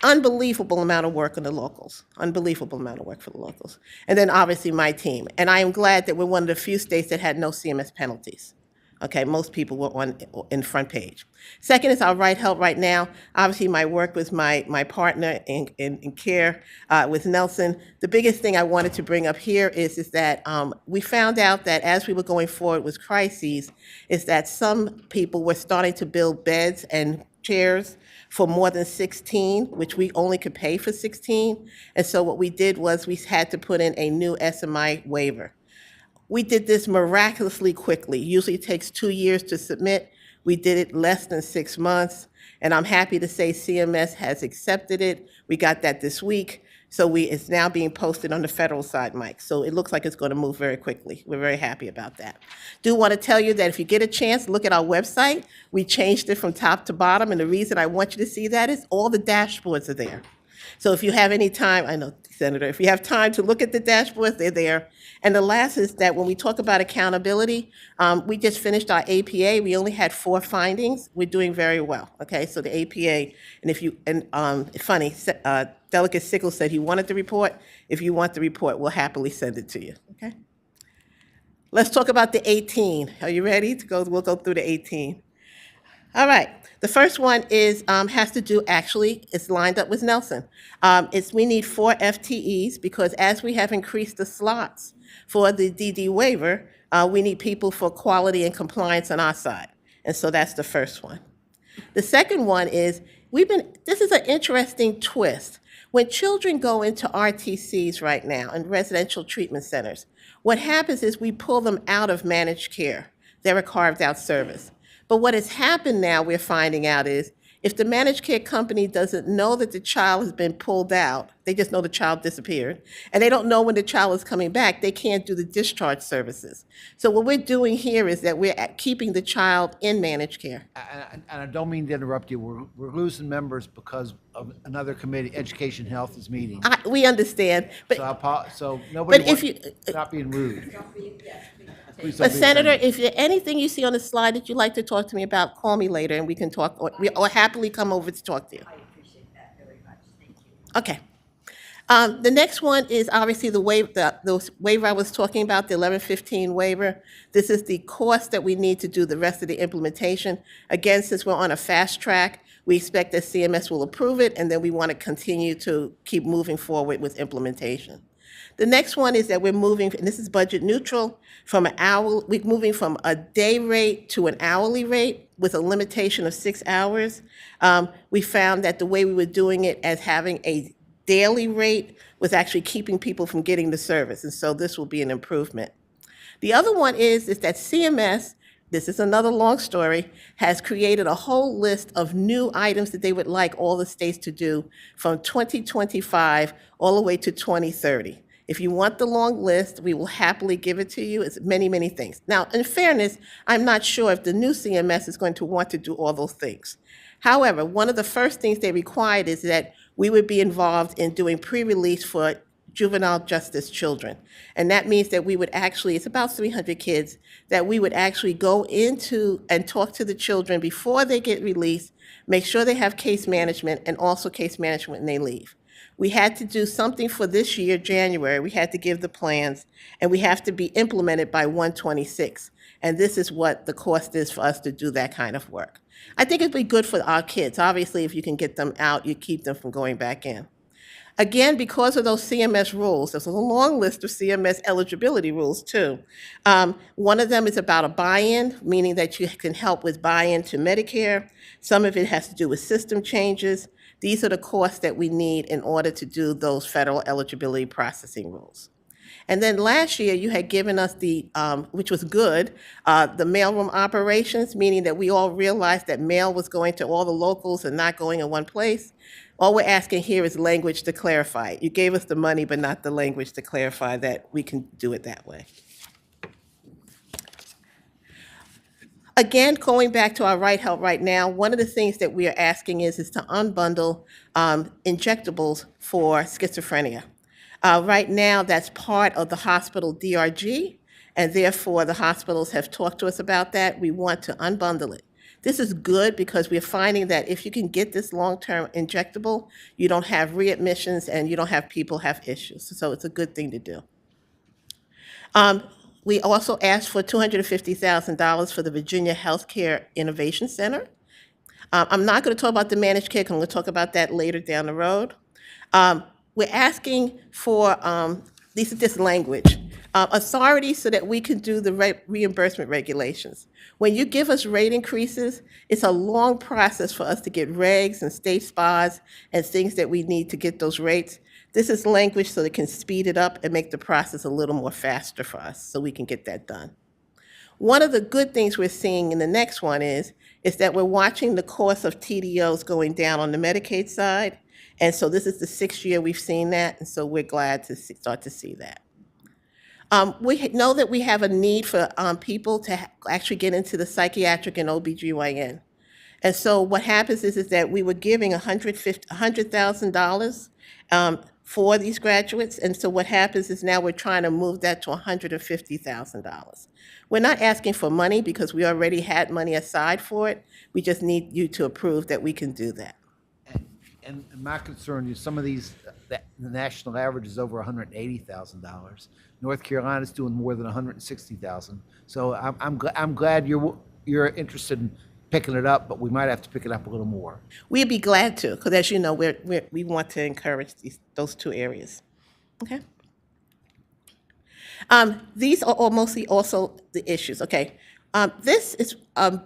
S9: Unbelievable amount of work on the locals, unbelievable amount of work for the locals. And then obviously my team. And I am glad that we're one of the few states that had no CMS penalties. Okay, most people were in front page. Second is our right help right now. Obviously my work with my partner in care with Nelson. The biggest thing I wanted to bring up here is that we found out that as we were going forward with crises, is that some people were starting to build beds and chairs for more than 16, which we only could pay for 16. And so what we did was we had to put in a new SMI waiver. We did this miraculously quickly. Usually it takes 2 years to submit. We did it less than 6 months. And I'm happy to say CMS has accepted it. We got that this week. So it's now being posted on the federal side, Mike. So it looks like it's going to move very quickly. We're very happy about that. Do want to tell you that if you get a chance, look at our website. We changed it from top to bottom. And the reason I want you to see that is all the dashboards are there. So if you have any time, I know, Senator, if you have time to look at the dashboards, they're there. And the last is that when we talk about accountability, we just finished our APA. We only had 4 findings. We're doing very well, okay? So the APA, funny, Delegate Sickles said he wanted the report. If you want the report, we'll happily send it to you, okay? Let's talk about the 18. Are you ready to go? We'll go through the 18. All right. The first one is has to do, actually, it's lined up with Nelson. We need 4 FTEs because as we have increased the slots for the DD waiver, we need people for quality and compliance on our side. And so that's the first one. The second one is, this is an interesting twist. When children go into RTCs right now and residential treatment centers, what happens is we pull them out of managed care. They're a carved out service. But what has happened now, we're finding out, is if the managed care company doesn't know that the child has been pulled out, they just know the child disappeared, and they don't know when the child is coming back, they can't do the discharge services. So what we're doing here is that we're keeping the child in managed care.
S2: And I don't mean to interrupt you. We're losing members because of another committee, Education Health, is meeting.
S9: We understand, but
S2: So nobody
S9: but if
S2: wants, not being rude. Please don't
S9: But
S2: be
S9: Senator,
S2: offended.
S9: if there's anything you see on the slide that you'd like to talk to me about, call me later and we can talk, or happily come over to talk to you.
S3: I appreciate that very much. Thank you.
S9: Okay. The next one is obviously the waiver I was talking about, the 1115 waiver. This is the cost that we need to do the rest of the implementation. Again, since we're on a fast track, we expect that CMS will approve it, and then we want to continue to keep moving forward with implementation. The next one is that we're moving, and this is budget neutral, we're moving from a day rate to an hourly rate with a limitation of 6 hours. We found that the way we were doing it as having a daily rate was actually keeping people from getting the service, and so this will be an improvement. The other one is that CMS, this is another long story, has created a whole list of new items that they would like all the states to do from 2025 all the way to 2030. If you want the long list, we will happily give it to you. It's many, many things. Now, in fairness, I'm not sure if the new CMS is going to want to do all those things. However, one of the first things they required is that we would be involved in doing pre-release for juvenile justice children. And that means that we would actually, it's about 300 kids, that we would actually go into and talk to the children before they get released, make sure they have case management, and also case management when they leave. We had to do something for this year, January. We had to give the plans, and we have to be implemented by 1/26. And this is what the cost is for us to do that kind of work. I think it'd be good for our kids. Obviously, if you can get them out, you keep them from going back in. Again, because of those CMS rules, there's a long list of CMS eligibility rules too. One of them is about a buy-in, meaning that you can help with buy-in to Medicare. Some of it has to do with system changes. These are the costs that we need in order to do those federal eligibility processing rules. And then last year, you had given us which was good, the mailroom operations, meaning that we all realized that mail was going to all the locals and not going in one place. All we're asking here is language to clarify it. You gave us the money, but not the language to clarify that we can do it that way. Again, going back to our Right Help Right Now, one of the things that we are asking is to unbundle injectables for schizophrenia. Right now, that's part of the hospital DRG, and therefore the hospitals have talked to us about that. We want to unbundle it. This is good because we're finding that if you can get this long-term injectable, you don't have readmissions and you don't have people have issues. So it's a good thing to do. We also asked for $250,000 for the Virginia Healthcare Innovation Center. I'm not going to talk about the managed care, 'cause I'm going to talk about that later down the road. We're asking for, this language. Authority so that we can do the reimbursement regulations. When you give us rate increases, it's a long process for us to get regs and state spas and things that we need to get those rates. This is language so that it can speed it up and make the process a little more faster for us so we can get that done. One of the good things we're seeing in the next one is that we're watching the cost of TDOs going down on the Medicaid side. And so this is the 6th year we've seen that, and so we're glad to start to see that. We know that we have a need for people to actually get into the psychiatric and OBGYN. And so what happens is that we were giving $100,000 for these graduates. And so what happens is now we're trying to move that to $150,000. We're not asking for money because we already had money aside for it. We just need you to approve that we can do that.
S2: And my concern is some of these, the national average is over $180,000. North Carolina's doing more than $160,000. So I'm glad you're interested in picking it up, but we might have to pick it up a little more.
S9: We'd be glad to, because as you know, we want to encourage those two areas. Okay. These are all mostly also the issues. Okay. This is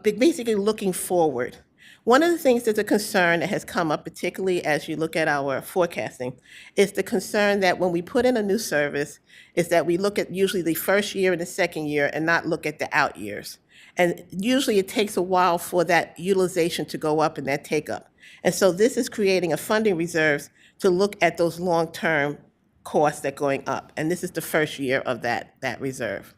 S9: basically looking forward. One of the things that's a concern that has come up, particularly as you look at our forecasting, is the concern that when we put in a new service, is that we look at usually the first year and the second year and not look at the out years. And usually it takes a while for that utilization to go up and that take up. And so this is creating a funding reserve to look at those long-term costs that are going up. And this is the first year of that reserve.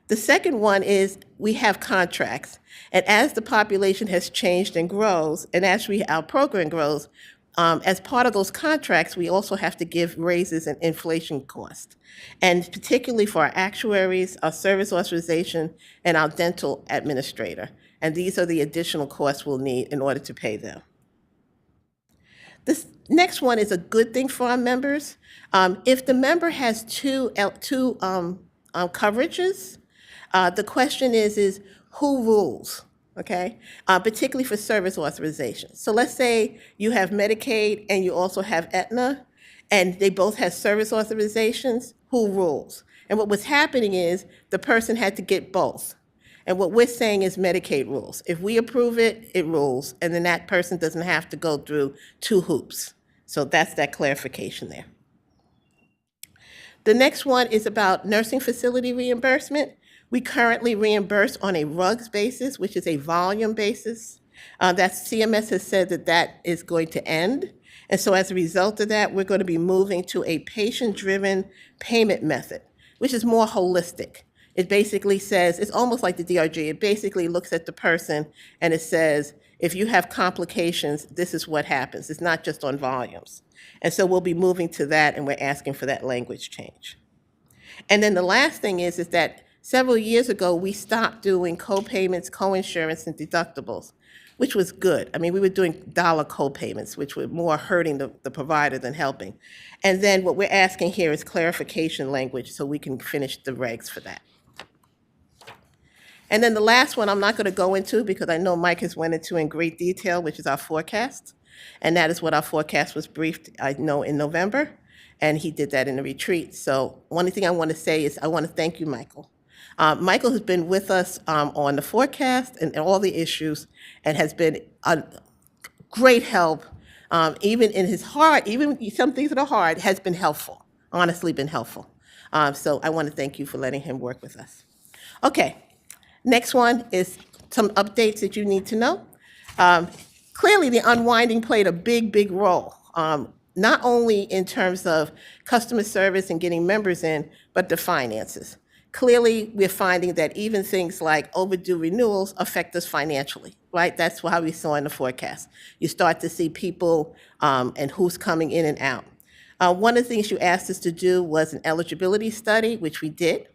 S9: The second one is we have contracts. And as the population has changed and grows, and as our program grows, as part of those contracts, we also have to give raises and inflation costs. And particularly for our actuaries, our service authorization, and our dental administrator. And these are the additional costs we'll need in order to pay them. This next one is a good thing for our members. If the member has two coverages, the question is who rules, okay? Particularly for service authorization. So let's say you have Medicaid and you also have Aetna, and they both have service authorizations, who rules? And what was happening is the person had to get both. And what we're saying is Medicaid rules. If we approve it, it rules, and then that person doesn't have to go through 2 hoops. So that's that clarification there. The next one is about nursing facility reimbursement. We currently reimburse on a RUGS basis, which is a volume basis. CMS has said that is going to end. And so as a result of that, we're going to be moving to a patient-driven payment method, which is more holistic. It basically says, it's almost like the DRG. It basically looks at the person and it says, if you have complications, this is what happens. It's not just on volumes. And so we'll be moving to that, and we're asking for that language change. And then the last thing is that several years ago, we stopped doing co-payments, co-insurance, and deductibles, which was good. I mean, we were doing dollar co-payments, which were more hurting the provider than helping. And then what we're asking here is clarification language so we can finish the regs for that. And then the last one I'm not going to go into because I know Mike has went into in great detail, which is our forecast. And that is what our forecast was briefed, I know, in November. And he did that in the retreat. So one thing I want to say is I want to thank you, Michael. Michael has been with us on the forecast and all the issues and has been a great help. Even in his heart, even some things that are hard, has been helpful, honestly been helpful. So I want to thank you for letting him work with us. Okay, next one is some updates that you need to know. Clearly, the unwinding played a big role, not only in terms of customer service and getting members in, but the finances. Clearly, we're finding that even things like overdue renewals affect us financially, right? That's how we saw in the forecast. You start to see people and who's coming in and out. One of the things you asked us to do was an eligibility study, which we did.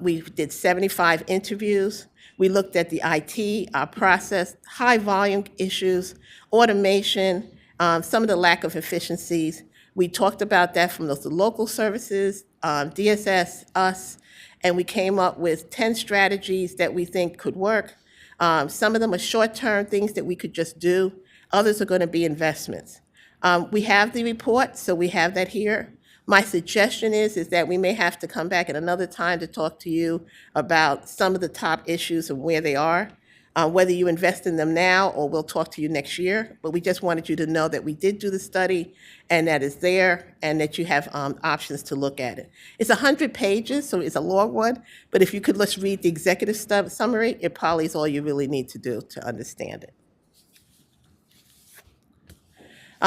S9: We did 75 interviews. We looked at the IT, our process, high volume issues, automation, some of the lack of efficiencies. We talked about that from those local services, DSS, us, and we came up with 10 strategies that we think could work. Some of them are short-term things that we could just do. Others are going to be investments. We have the report, so we have that here. My suggestion is that we may have to come back at another time to talk to you about some of the top issues and where they are, whether you invest in them now or we'll talk to you next year. But we just wanted you to know that we did do the study and that it's there and that you have options to look at it. It's 100 pages, so it's a long one, but if you could just read the executive summary, it probably is all you really need to do to understand it.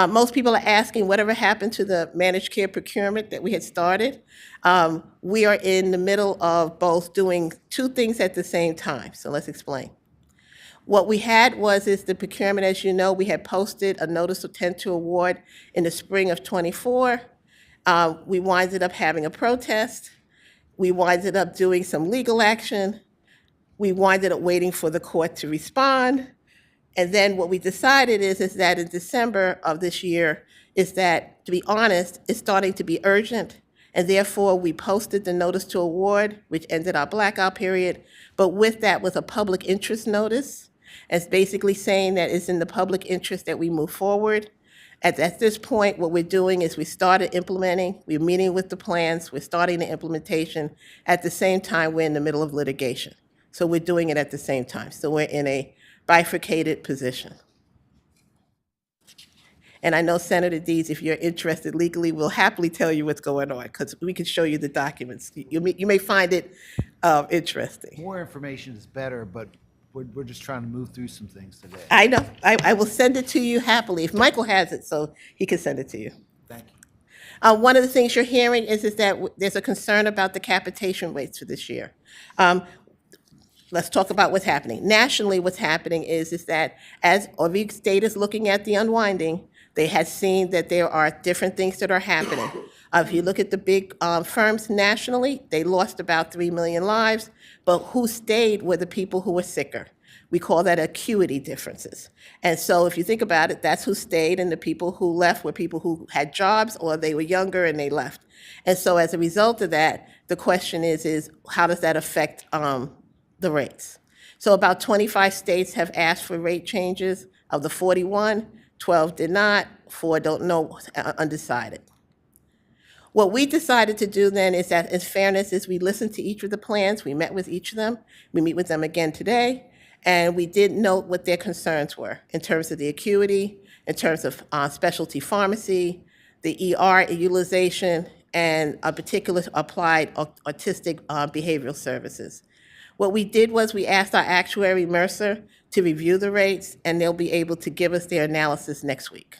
S9: Most people are asking whatever happened to the managed care procurement that we had started. We are in the middle of both doing two things at the same time, so let's explain. What we had is the procurement, as you know, we had posted a notice of intent to award in the spring of '24. We winded up having a protest. We winded up doing some legal action. We winded up waiting for the court to respond. And then what we decided is that in December of this year is that, to be honest, it's starting to be urgent. And therefore, we posted the notice to award, which ended our blackout period. But with that was a public interest notice. It's basically saying that it's in the public interest that we move forward. At this point, what we're doing is we started implementing, we're meeting with the plans, we're starting the implementation. At the same time, we're in the middle of litigation. So we're doing it at the same time. So we're in a bifurcated position. And I know Senator Deeds, if you're interested legally, will happily tell you what's going on because we can show you the documents. You may find it interesting.
S2: More information is better, but we're just trying to move through some things today.
S9: I know. I will send it to you happily if Michael has it, so he can send it to you.
S2: Thank you.
S9: One of the things you're hearing is that there's a concern about the capitation rates for this year. Let's talk about what's happening. Nationally, what's happening is that as every state is looking at the unwinding, they have seen that there are different things that are happening. If you look at the big firms nationally, they lost about 3 million lives, but who stayed were the people who were sicker. We call that acuity differences. And so if you think about it, that's who stayed, and the people who left were people who had jobs or they were younger and they left. And so as a result of that, the question is how does that affect the rates? So about 25 states have asked for rate changes. Of the 41, 12 did not, 4 don't know, undecided. What we decided to do then is that, in fairness, is we listened to each of the plans. We met with each of them. We meet with them again today. And we did note what their concerns were in terms of the acuity, in terms of specialty pharmacy, the ER utilization, and a particular applied autistic behavioral services. What we did was we asked our actuary, Mercer, to review the rates, and they'll be able to give us their analysis next week.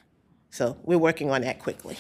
S9: So we're working on that quickly.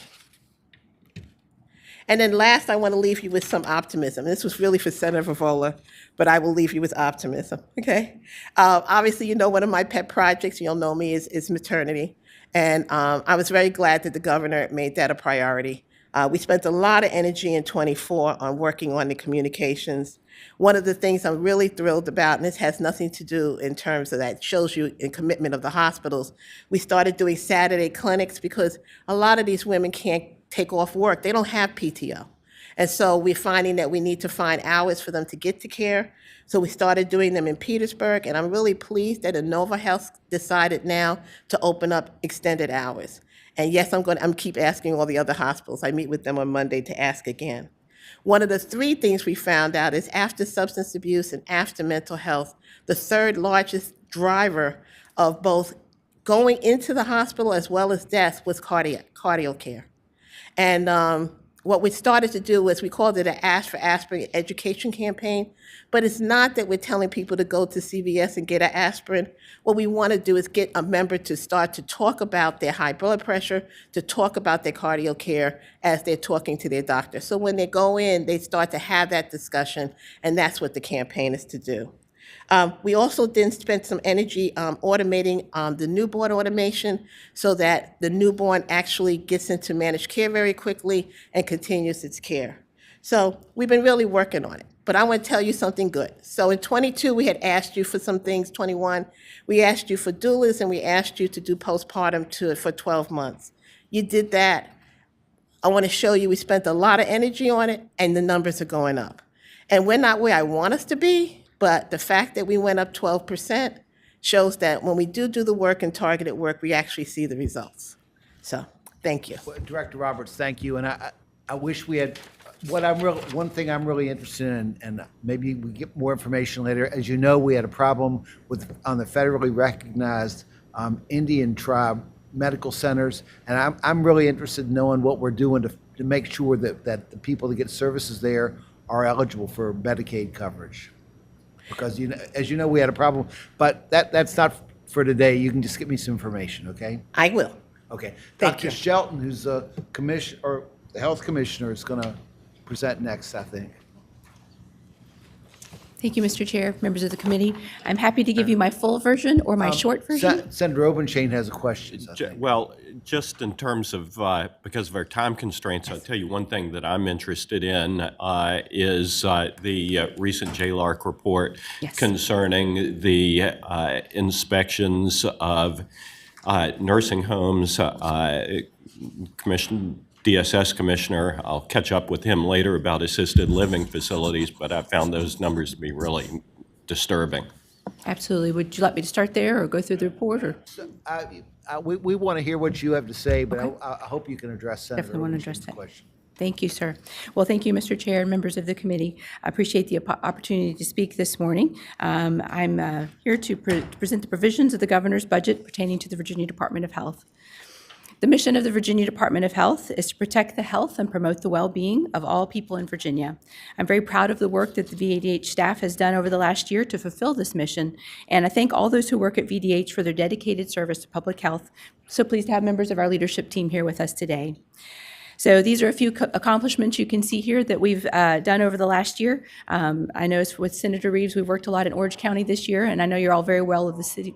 S9: And then last, I want to leave you with some optimism. This was really for Senator Favola, but I will leave you with optimism, okay? Obviously, you know, one of my pet projects, you'll know me, is maternity. And I was very glad that the governor made that a priority. We spent a lot of energy in '24 on working on the communications. One of the things I'm really thrilled about, and this has nothing to do in terms of that, shows you in commitment of the hospitals, we started doing Saturday clinics because a lot of these women can't take off work. They don't have PTO. And so we're finding that we need to find hours for them to get to care. So we started doing them in Petersburg, and I'm really pleased that Inova Health decided now to open up extended hours. And yes, I'm keep asking all the other hospitals. I meet with them on Monday to ask again. One of the 3 things we found out is after substance abuse and after mental health, the 3rd largest driver of both going into the hospital as well as death was cardio care. And what we started to do was we called it an Ask for Aspirin education campaign, but it's not that we're telling people to go to CVS and get an aspirin. What we want to do is get a member to start to talk about their high blood pressure, to talk about their cardio care as they're talking to their doctor. So when they go in, they start to have that discussion, and that's what the campaign is to do. We also then spent some energy automating the newborn automation so that the newborn actually gets into managed care very quickly and continues its care. So we've been really working on it. But I want to tell you something good. So in '22, we had asked you for some things. '21, we asked you for doulas, and we asked you to do postpartum for 12 months. You did that. I want to show you we spent a lot of energy on it, and the numbers are going up. And we're not where I want us to be, but the fact that we went up 12% shows that when we do the work and targeted work, we actually see the results. So, thank you.
S2: Well, Director Roberts, thank you. And I wish we had, one thing I'm really interested in, and maybe we get more information later. As you know, we had a problem on the federally recognized Indian tribe medical centers, and I'm really interested in knowing what we're doing to make sure that the people that get services there are eligible for Medicaid coverage. Because as you know, we had a problem, but that's not for today. You can just get me some information, okay?
S9: I will.
S2: Okay.
S9: Thank
S2: Dr.
S9: you.
S2: Shelton, who's the the health commissioner, is going to present next, I think.
S10: Thank you, Mr. Chair, members of the committee. I'm happy to give you my full version or my short version.
S2: Senator Obenshain has a question, I think.
S11: Well, just in terms of, because of our time constraints, I'll tell you one thing that I'm interested in is the recent JLARC report
S10: Yes.
S11: concerning the inspections of nursing homes. DSS Commissioner, I'll catch up with him later about assisted living facilities, but I found those numbers to be really disturbing.
S10: Absolutely. Would you like me to start there or go through the report? Or
S2: We want to hear what you have to say, but I hope you can address Senator
S10: Definitely want to address
S2: Obenshain's
S10: that.
S2: question.
S10: Thank you, sir. Well, thank you, Mr. Chair and members of the committee. I appreciate the opportunity to speak this morning. I'm here to present the provisions of the governor's budget pertaining to the Virginia Department of Health. The mission of the Virginia Department of Health is to protect the health and promote the well-being of all people in Virginia. I'm very proud of the work that the VDH staff has done over the last year to fulfill this mission, and I thank all those who work at VDH for their dedicated service to public health. So pleased to have members of our leadership team here with us today. So these are a few accomplishments you can see here that we've done over the last year. I know with Senator Reeves, we've worked a lot in Orange County this year, and I know you're all very well of the city.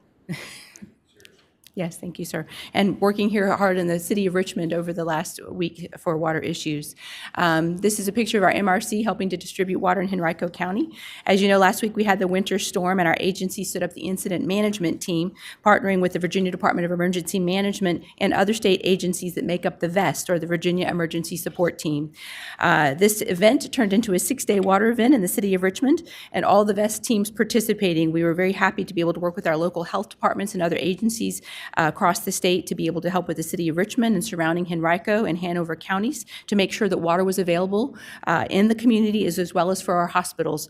S10: Yes, thank you, sir. And working here hard in the city of Richmond over the last week for water issues. This is a picture of our MRC helping to distribute water in Henrico County. As you know, last week we had the winter storm and our agency stood up the incident management team, partnering with the Virginia Department of Emergency Management and other state agencies that make up the VEST, or the Virginia Emergency Support Team. This event turned into a 6-day water event in the city of Richmond, and all the VEST teams participating. We were very happy to be able to work with our local health departments and other agencies across the state to be able to help with the city of Richmond and surrounding Henrico and Hanover counties to make sure that water was available in the community as well as for our hospitals.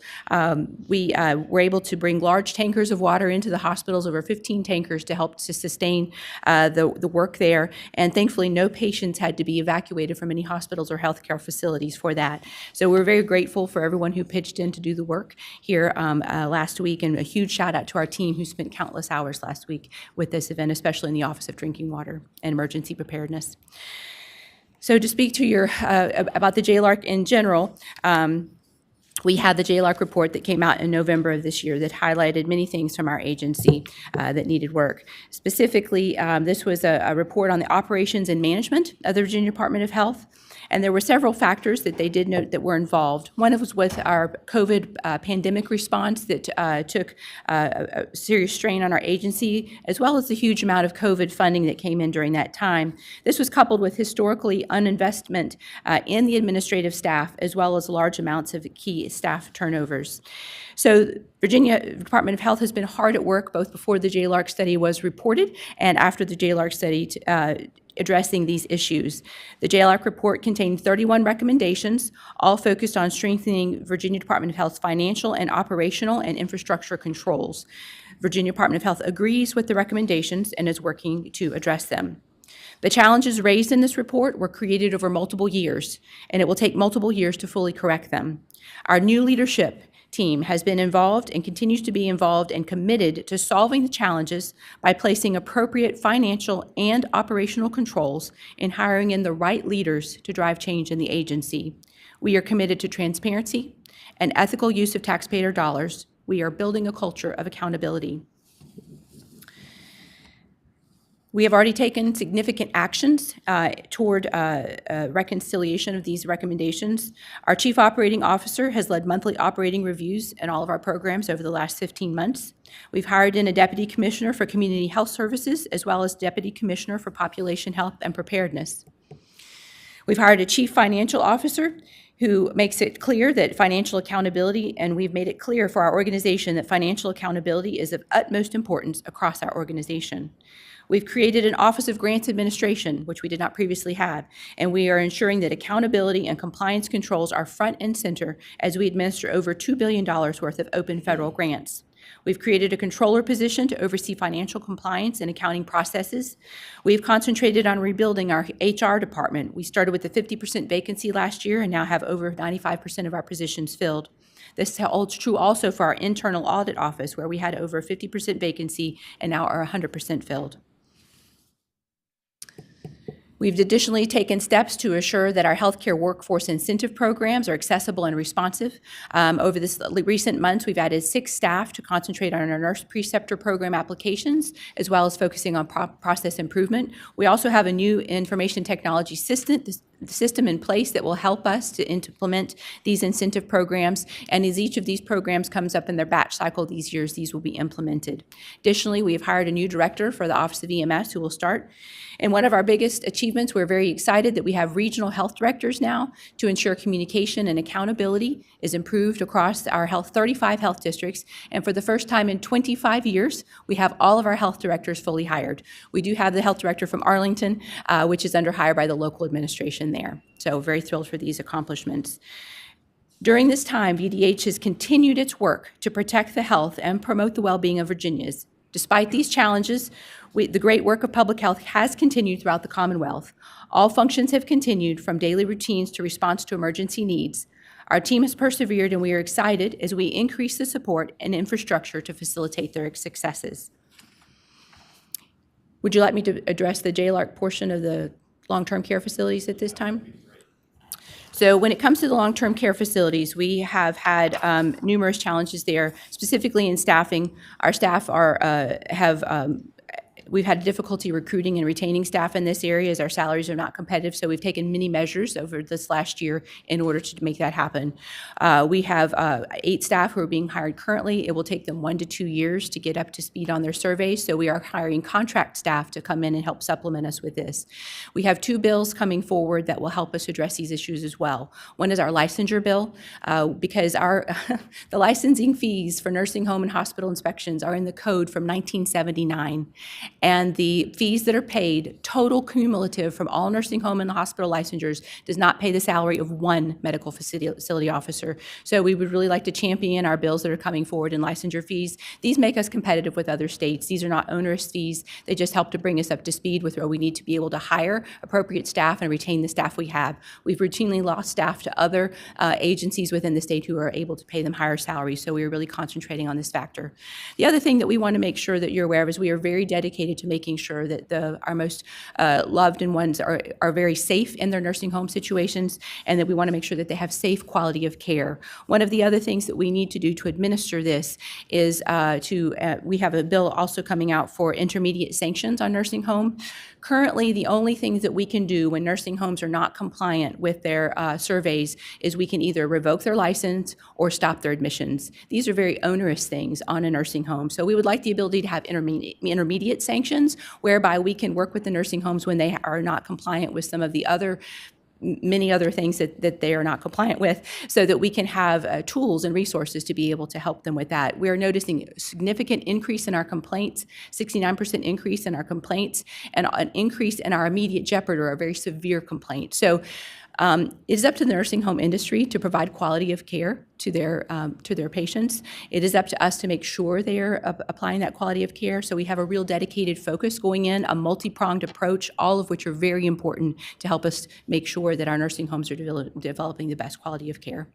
S10: We were able to bring large tankers of water into the hospitals, over 15 tankers, to help to sustain the work there. And thankfully, no patients had to be evacuated from any hospitals or healthcare facilities for that. So we're very grateful for everyone who pitched in to do the work here last week, and a huge shout out to our team who spent countless hours last week with this event, especially in the Office of Drinking Water and Emergency Preparedness. So to speak to your about the JLARC in general, we had the JLARC report that came out in November of this year that highlighted many things from our agency that needed work. Specifically, this was a report on the operations and management of the Virginia Department of Health. And there were several factors that they did note that were involved. One was with our COVID pandemic response that took a serious strain on our agency, as well as the huge amount of COVID funding that came in during that time. This was coupled with historically uninvestment in the administrative staff, as well as large amounts of key staff turnovers. So Virginia Department of Health has been hard at work both before the JLARC study was reported and after the JLARC study addressing these issues. The JLARC report contained 31 recommendations, all focused on strengthening Virginia Department of Health's financial and operational and infrastructure controls. Virginia Department of Health agrees with the recommendations and is working to address them. The challenges raised in this report were created over multiple years, and it will take multiple years to fully correct them. Our new leadership team has been involved and continues to be involved and committed to solving the challenges by placing appropriate financial and operational controls and hiring in the right leaders to drive change in the agency. We are committed to transparency and ethical use of taxpayer dollars. We are building a culture of accountability. We have already taken significant actions toward reconciliation of these recommendations. Our Chief Operating Officer has led monthly operating reviews in all of our programs over the last 15 months. We've hired in a Deputy Commissioner for Community Health Services, as well as Deputy Commissioner for Population Health and Preparedness. We've hired a Chief Financial Officer who makes it clear that financial accountability, and we've made it clear for our organization that financial accountability is of utmost importance across our organization. We've created an Office of Grants Administration, which we did not previously have, and we are ensuring that accountability and compliance controls are front and center as we administer over $2 billion worth of open federal grants. We've created a controller position to oversee financial compliance and accounting processes. We've concentrated on rebuilding our HR department. We started with a 50% vacancy last year and now have over 95% of our positions filled. This holds true also for our internal audit office, where we had over 50% vacancy and now are 100% filled. We've additionally taken steps to assure that our healthcare workforce incentive programs are accessible and responsive. Over this recent months, we've added 6 staff to concentrate on our nurse preceptor program applications, as well as focusing on process improvement. We also have a new information technology system in place that will help us to implement these incentive programs. And as each of these programs comes up in their batch cycle these years, these will be implemented. Additionally, we have hired a new director for the Office of EMS who will start. And one of our biggest achievements, we're very excited that we have regional health directors now to ensure communication and accountability is improved across our 35 health districts. And for the first time in 25 years, we have all of our health directors fully hired. We do have the health director from Arlington, which is under hire by the local administration there. So very thrilled for these accomplishments. During this time, VDH has continued its work to protect the health and promote the well-being of Virginians. Despite these challenges, the great work of public health has continued throughout the Commonwealth. All functions have continued, from daily routines to response to emergency needs. Our team has persevered, and we are excited as we increase the support and infrastructure to facilitate their successes. Would you like me to address the JLARC portion of the long-term care facilities at this time? So when it comes to the long-term care facilities, we have had numerous challenges there, specifically in staffing. Our staff we've had difficulty recruiting and retaining staff in this area as our salaries are not competitive, so we've taken many measures over this last year in order to make that happen. We have 8 staff who are being hired currently. It will take them 1 to 2 years to get up to speed on their surveys, so we are hiring contract staff to come in and help supplement us with this. We have 2 bills coming forward that will help us address these issues as well. One is our licensure bill, because the licensing fees for nursing home and hospital inspections are in the code from 1979. And the fees that are paid, total cumulative from all nursing home and hospital licensures, does not pay the salary of one medical facility officer. So we would really like to champion our bills that are coming forward in licensure fees. These make us competitive with other states. These are not onerous fees. They just help to bring us up to speed with where we need to be able to hire appropriate staff and retain the staff we have. We've routinely lost staff to other agencies within the state who are able to pay them higher salaries, so we are really concentrating on this factor. The other thing that we want to make sure that you're aware of is we are very dedicated to making sure that our most loved ones are very safe in their nursing home situations, and that we want to make sure that they have safe quality of care. One of the other things that we need to do to administer this is we have a bill also coming out for intermediate sanctions on nursing home. Currently, the only things that we can do when nursing homes are not compliant with their surveys is we can either revoke their license or stop their admissions. These are very onerous things on a nursing home. So we would like the ability to have intermediate sanctions, whereby we can work with the nursing homes when they are not compliant with some of the many other things that they are not compliant with, so that we can have tools and resources to be able to help them with that. We are noticing a significant increase in our complaints, 69% increase in our complaints, and an increase in our immediate jeopardy or a very severe complaint. So it is up to the nursing home industry to provide quality of care to their patients. It is up to us to make sure they are applying that quality of care. So we have a real dedicated focus going in, a multi-pronged approach, all of which are very important to help us make sure that our nursing homes are developing the best quality of care.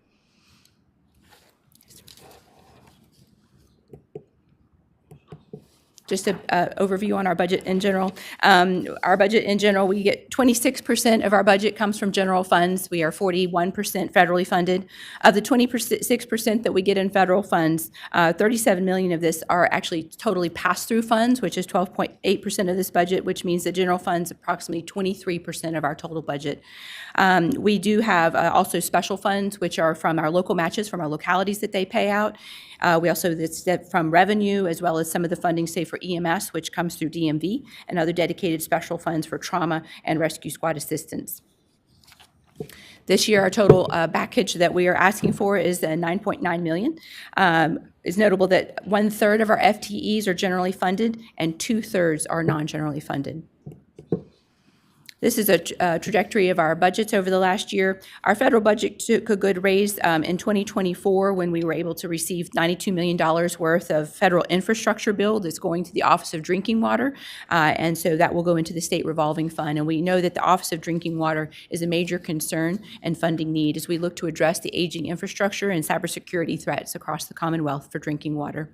S10: Just an overview on our budget in general. Our budget in general, we get 26% of our budget comes from general funds. We are 41% federally funded. Of the 26% that we get in federal funds, $37 million of this are actually totally pass-through funds, which is 12.8% of this budget, which means the general funds approximately 23% of our total budget. We do have also special funds, which are from our local matches from our localities that they pay out. We also, it's from revenue, as well as some of the funding, say, for EMS, which comes through DMV, and other dedicated special funds for trauma and rescue squad assistance. This year, our total package that we are asking for is $9.9 million. It's notable that 1/3 of our FTEs are generally funded and 2/3 are non-generally funded. This is a trajectory of our budgets over the last year. Our federal budget took a good raise in 2024 when we were able to receive $92 million worth of federal infrastructure bill that's going to the Office of Drinking Water. And so that will go into the state revolving fund. And we know that the Office of Drinking Water is a major concern and funding need as we look to address the aging infrastructure and cybersecurity threats across the Commonwealth for drinking water.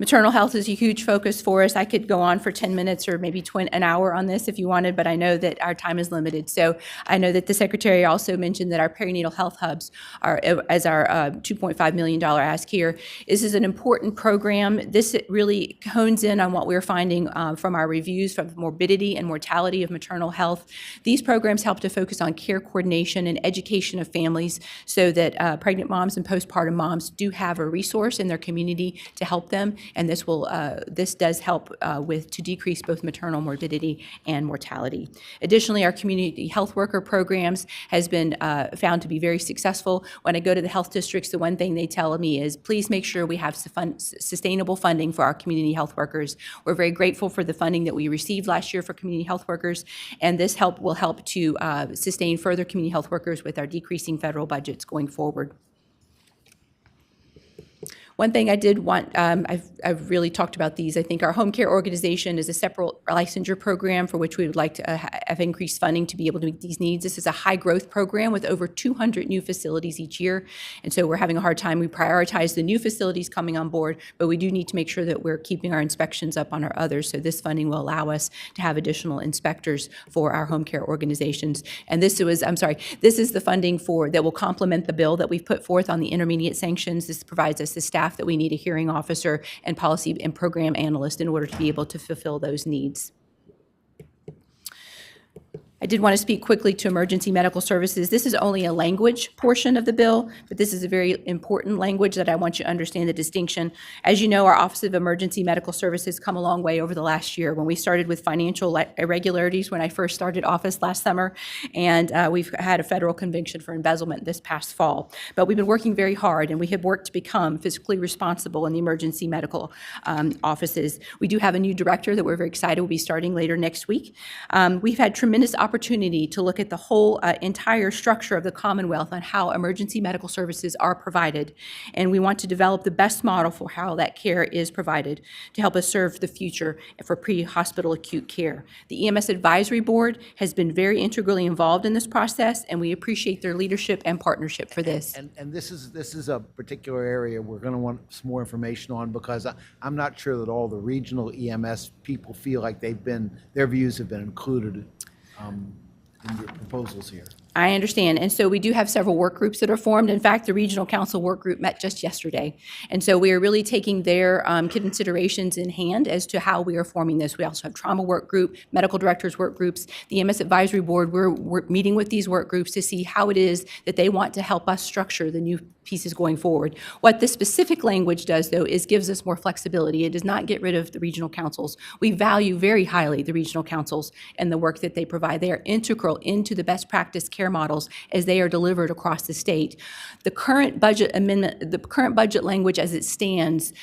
S10: Maternal health is a huge focus for us. I could go on for 10 minutes or maybe an hour on this if you wanted, but I know that our time is limited. So I know that the Secretary also mentioned that our perinatal health hubs are, as our $2.5 million ask here. This is an important program. This really hones in on what we're finding from our reviews from morbidity and mortality of maternal health. These programs help to focus on care coordination and education of families so that pregnant moms and postpartum moms do have a resource in their community to help them. And this does help to decrease both maternal morbidity and mortality. Additionally, our community health worker programs has been found to be very successful. When I go to the health districts, the one thing they tell me is, please make sure we have sustainable funding for our community health workers. We're very grateful for the funding that we received last year for community health workers, and this will help to sustain further community health workers with our decreasing federal budgets going forward. One thing I did want, I've really talked about these. I think our home care organization is a separate licensure program for which we would like to have increased funding to be able to meet these needs. This is a high growth program with over 200 new facilities each year. And so we're having a hard time. We prioritize the new facilities coming on board, but we do need to make sure that we're keeping our inspections up on our others. So this funding will allow us to have additional inspectors for our home care organizations. And this is the funding that will complement the bill that we've put forth on the intermediate sanctions. This provides us the staff that we need, a hearing officer and policy and program analyst, in order to be able to fulfill those needs. I did want to speak quickly to emergency medical services. This is only a language portion of the bill, but this is a very important language that I want you to understand the distinction. As you know, our Office of Emergency Medical Services come a long way over the last year. When we started with financial irregularities when I first started office last summer, and we've had a federal conviction for embezzlement this past fall. But we've been working very hard, and we have worked to become fiscally responsible in the emergency medical offices. We do have a new director that we're very excited will be starting later next week. We've had tremendous opportunity to look at the whole entire structure of the Commonwealth on how emergency medical services are provided. And we want to develop the best model for how that care is provided to help us serve the future for pre-hospital acute care. The EMS Advisory Board has been very integrally involved in this process, and we appreciate their leadership and partnership for this.
S2: And this is a particular area we're going to want some more information on, because I'm not sure that all the regional EMS people feel like their views have been included in your proposals here.
S10: I understand. And so we do have several work groups that are formed. In fact, the Regional Council Work Group met just yesterday. And so we are really taking their considerations in hand as to how we are forming this. We also have trauma work group, medical directors work groups, the EMS Advisory Board. We're meeting with these work groups to see how it is that they want to help us structure the new pieces going forward. What this specific language does, though, is gives us more flexibility. It does not get rid of the regional councils. We value very highly the regional councils and the work that they provide. They are integral into the best practice care models as they are delivered across the state. The current budget amendment, the current budget language as it stands,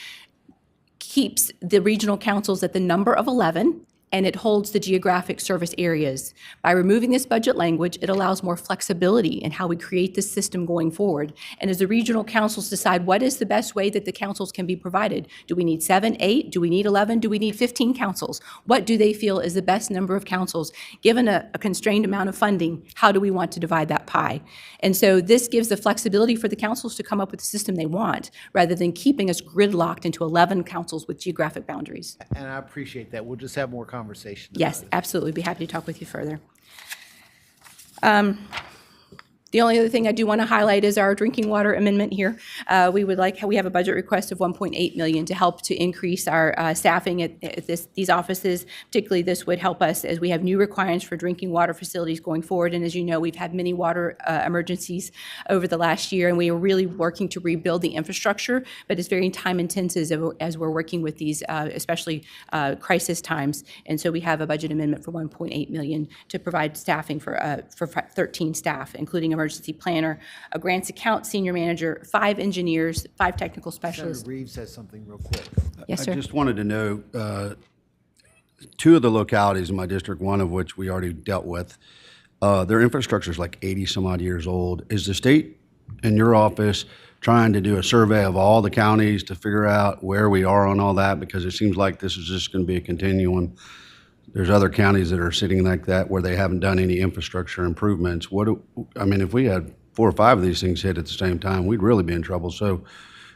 S10: keeps the regional councils at the number of 11, and it holds the geographic service areas. By removing this budget language, it allows more flexibility in how we create this system going forward. And as the regional councils decide what is the best way that the councils can be provided, do we need 7, 8? Do we need 11? Do we need 15 councils? What do they feel is the best number of councils? Given a constrained amount of funding, how do we want to divide that pie? And so this gives the flexibility for the councils to come up with the system they want, rather than keeping us gridlocked into 11 councils with geographic boundaries.
S2: And I appreciate that. We'll just have more conversation.
S10: Yes, absolutely. Be happy to talk with you further. The The only other thing I do want to highlight is our drinking water amendment here. We have a budget request of $1.8 million to help to increase our staffing at these offices. Particularly, this would help us as we have new requirements for drinking water facilities going forward. And as you know, we've had many water emergencies over the last year, and we are really working to rebuild the infrastructure, but it's very time intensive as we're working with these, especially crisis times. And so we have a budget amendment for $1.8 million to provide staffing for 13 staff, including emergency planner, a grants account senior manager, 5 engineers, 5 technical specialists.
S2: Senator Reeves has something real quick.
S10: Yes, sir.
S12: I just wanted to know, 2 of the localities in my district, one of which we already dealt with, their infrastructure is like 80 some odd years old. Is the state in your office trying to do a survey of all the counties to figure out where we are on all that? Because it seems like this is just going to be a continuum. There's other counties that are sitting like that where they haven't done any infrastructure improvements. If we had 4 or 5 of these things hit at the same time, we'd really be in trouble. So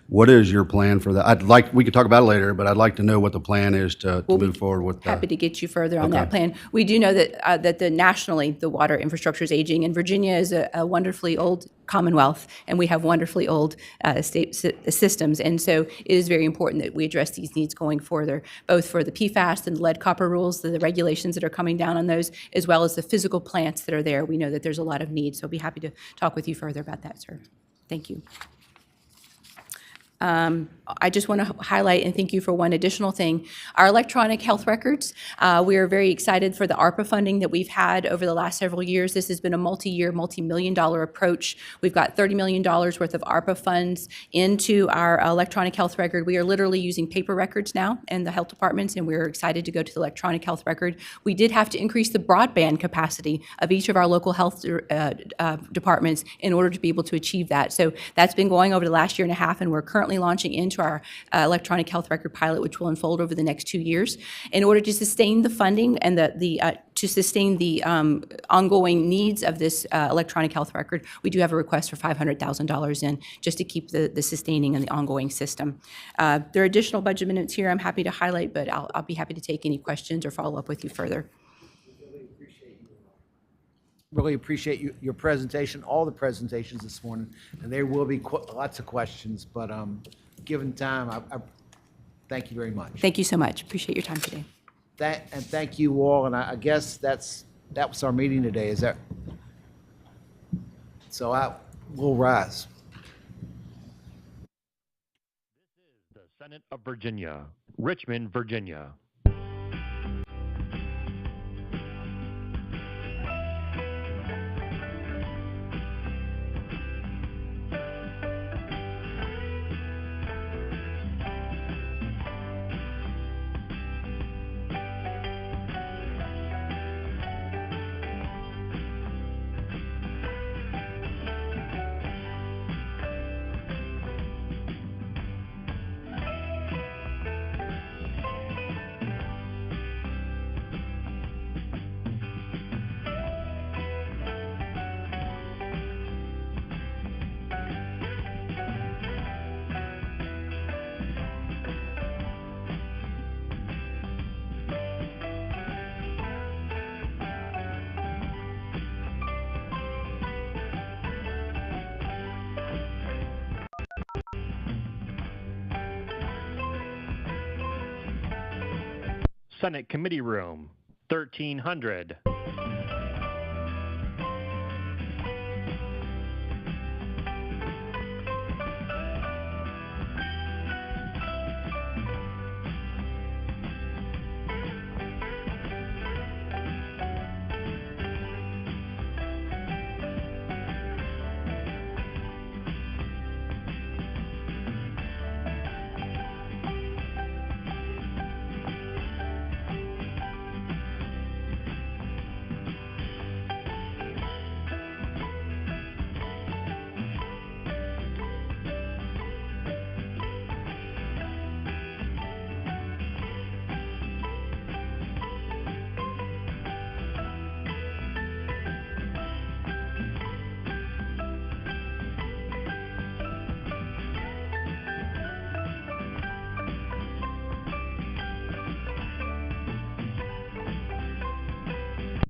S12: what is your plan for that? We could talk about it later, but I'd like to know what the plan is to move forward with that.
S10: Happy to get you further on that plan. We do know that nationally, the water infrastructure is aging, and Virginia is a wonderfully old commonwealth, and we have wonderfully old state systems. And so it is very important that we address these needs going further, both for the PFAS and lead copper rules, the regulations that are coming down on those, as well as the physical plants that are there. We know that there's a lot of need, so I'll be happy to talk with you further about that, sir. Thank you. I just want to highlight and thank you for one additional thing. Our electronic health records, we are very excited for the ARPA funding that we've had over the last several years. This has been a multi-year, multi-million-dollar approach. We've got $30 million worth of ARPA funds into our electronic health record. We are literally using paper records now in the health departments, and we're excited to go to the electronic health record. We did have to increase the broadband capacity of each of our local health departments in order to be able to achieve that. So that's been going over the last year and a half, and we're currently launching into our electronic health record pilot, which will unfold over the next 2 years. In order to sustain the funding and to sustain the ongoing needs of this electronic health record, we do have a request for $500,000 in just to keep the sustaining and the ongoing system. There are additional budget minutes here I'm happy to highlight, but I'll be happy to take any questions or follow up with you further.
S2: Really appreciate your presentation, all the presentations this morning, and there will be lots of questions, but given time, I thank you very much.
S10: Thank you so much. Appreciate your time today.
S2: And thank you all, and I guess that was our meeting today, is that? So we'll rise.
S1: The Senate of Virginia, Richmond, Virginia. Senate Committee Room, 1300.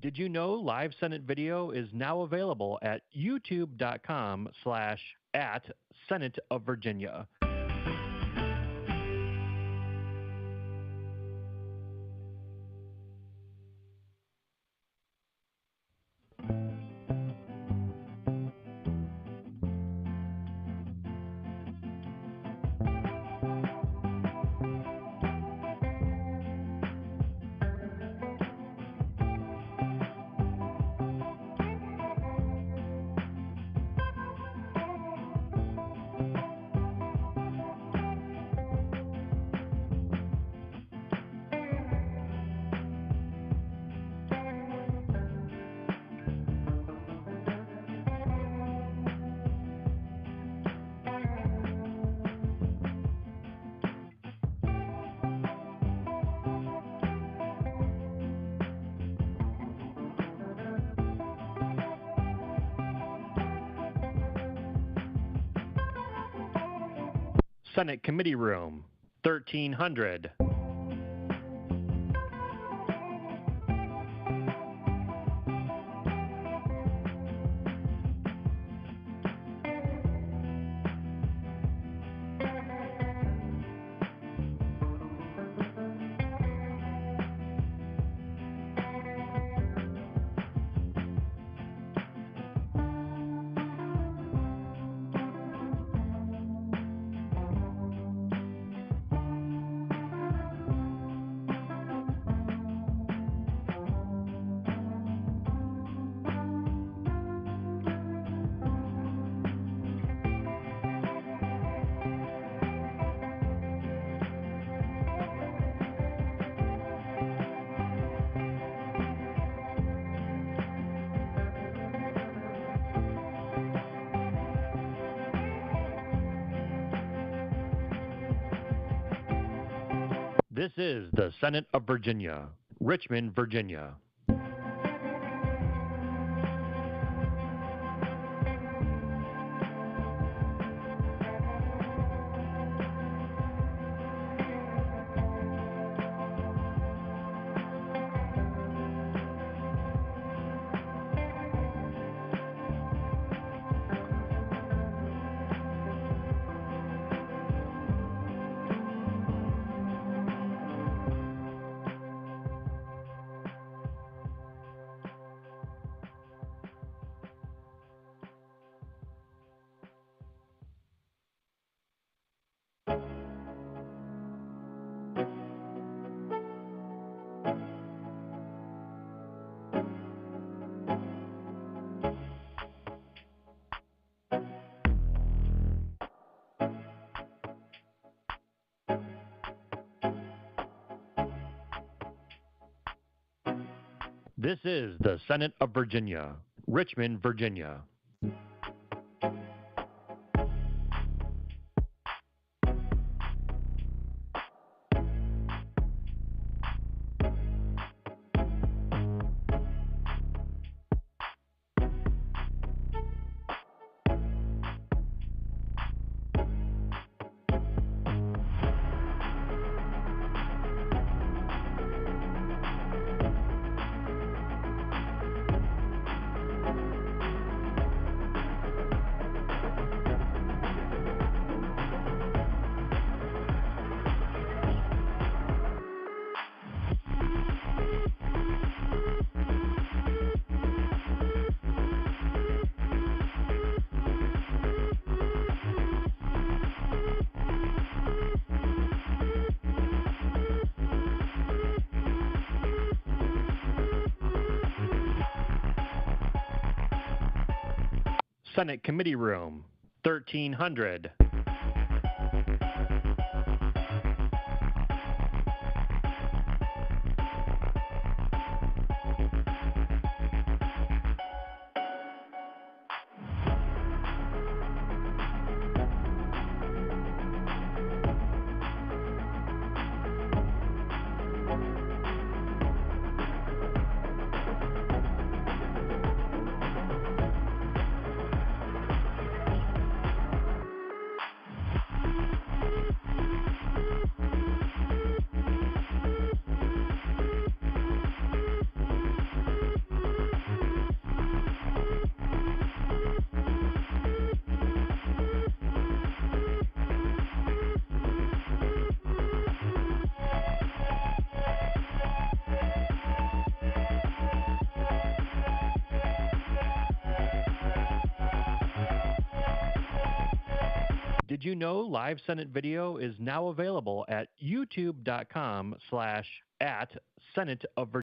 S1: Did you know live Senate video is now available at youtube.com/@Senate of Virginia. Senate Committee Room, 1300. This is the Senate of Virginia, Richmond, Virginia. This is the Senate of Virginia, Richmond, Virginia. Senate Committee Room, 1300. Did you know live Senate video is now available at youtube.com/@Senate of Virginia?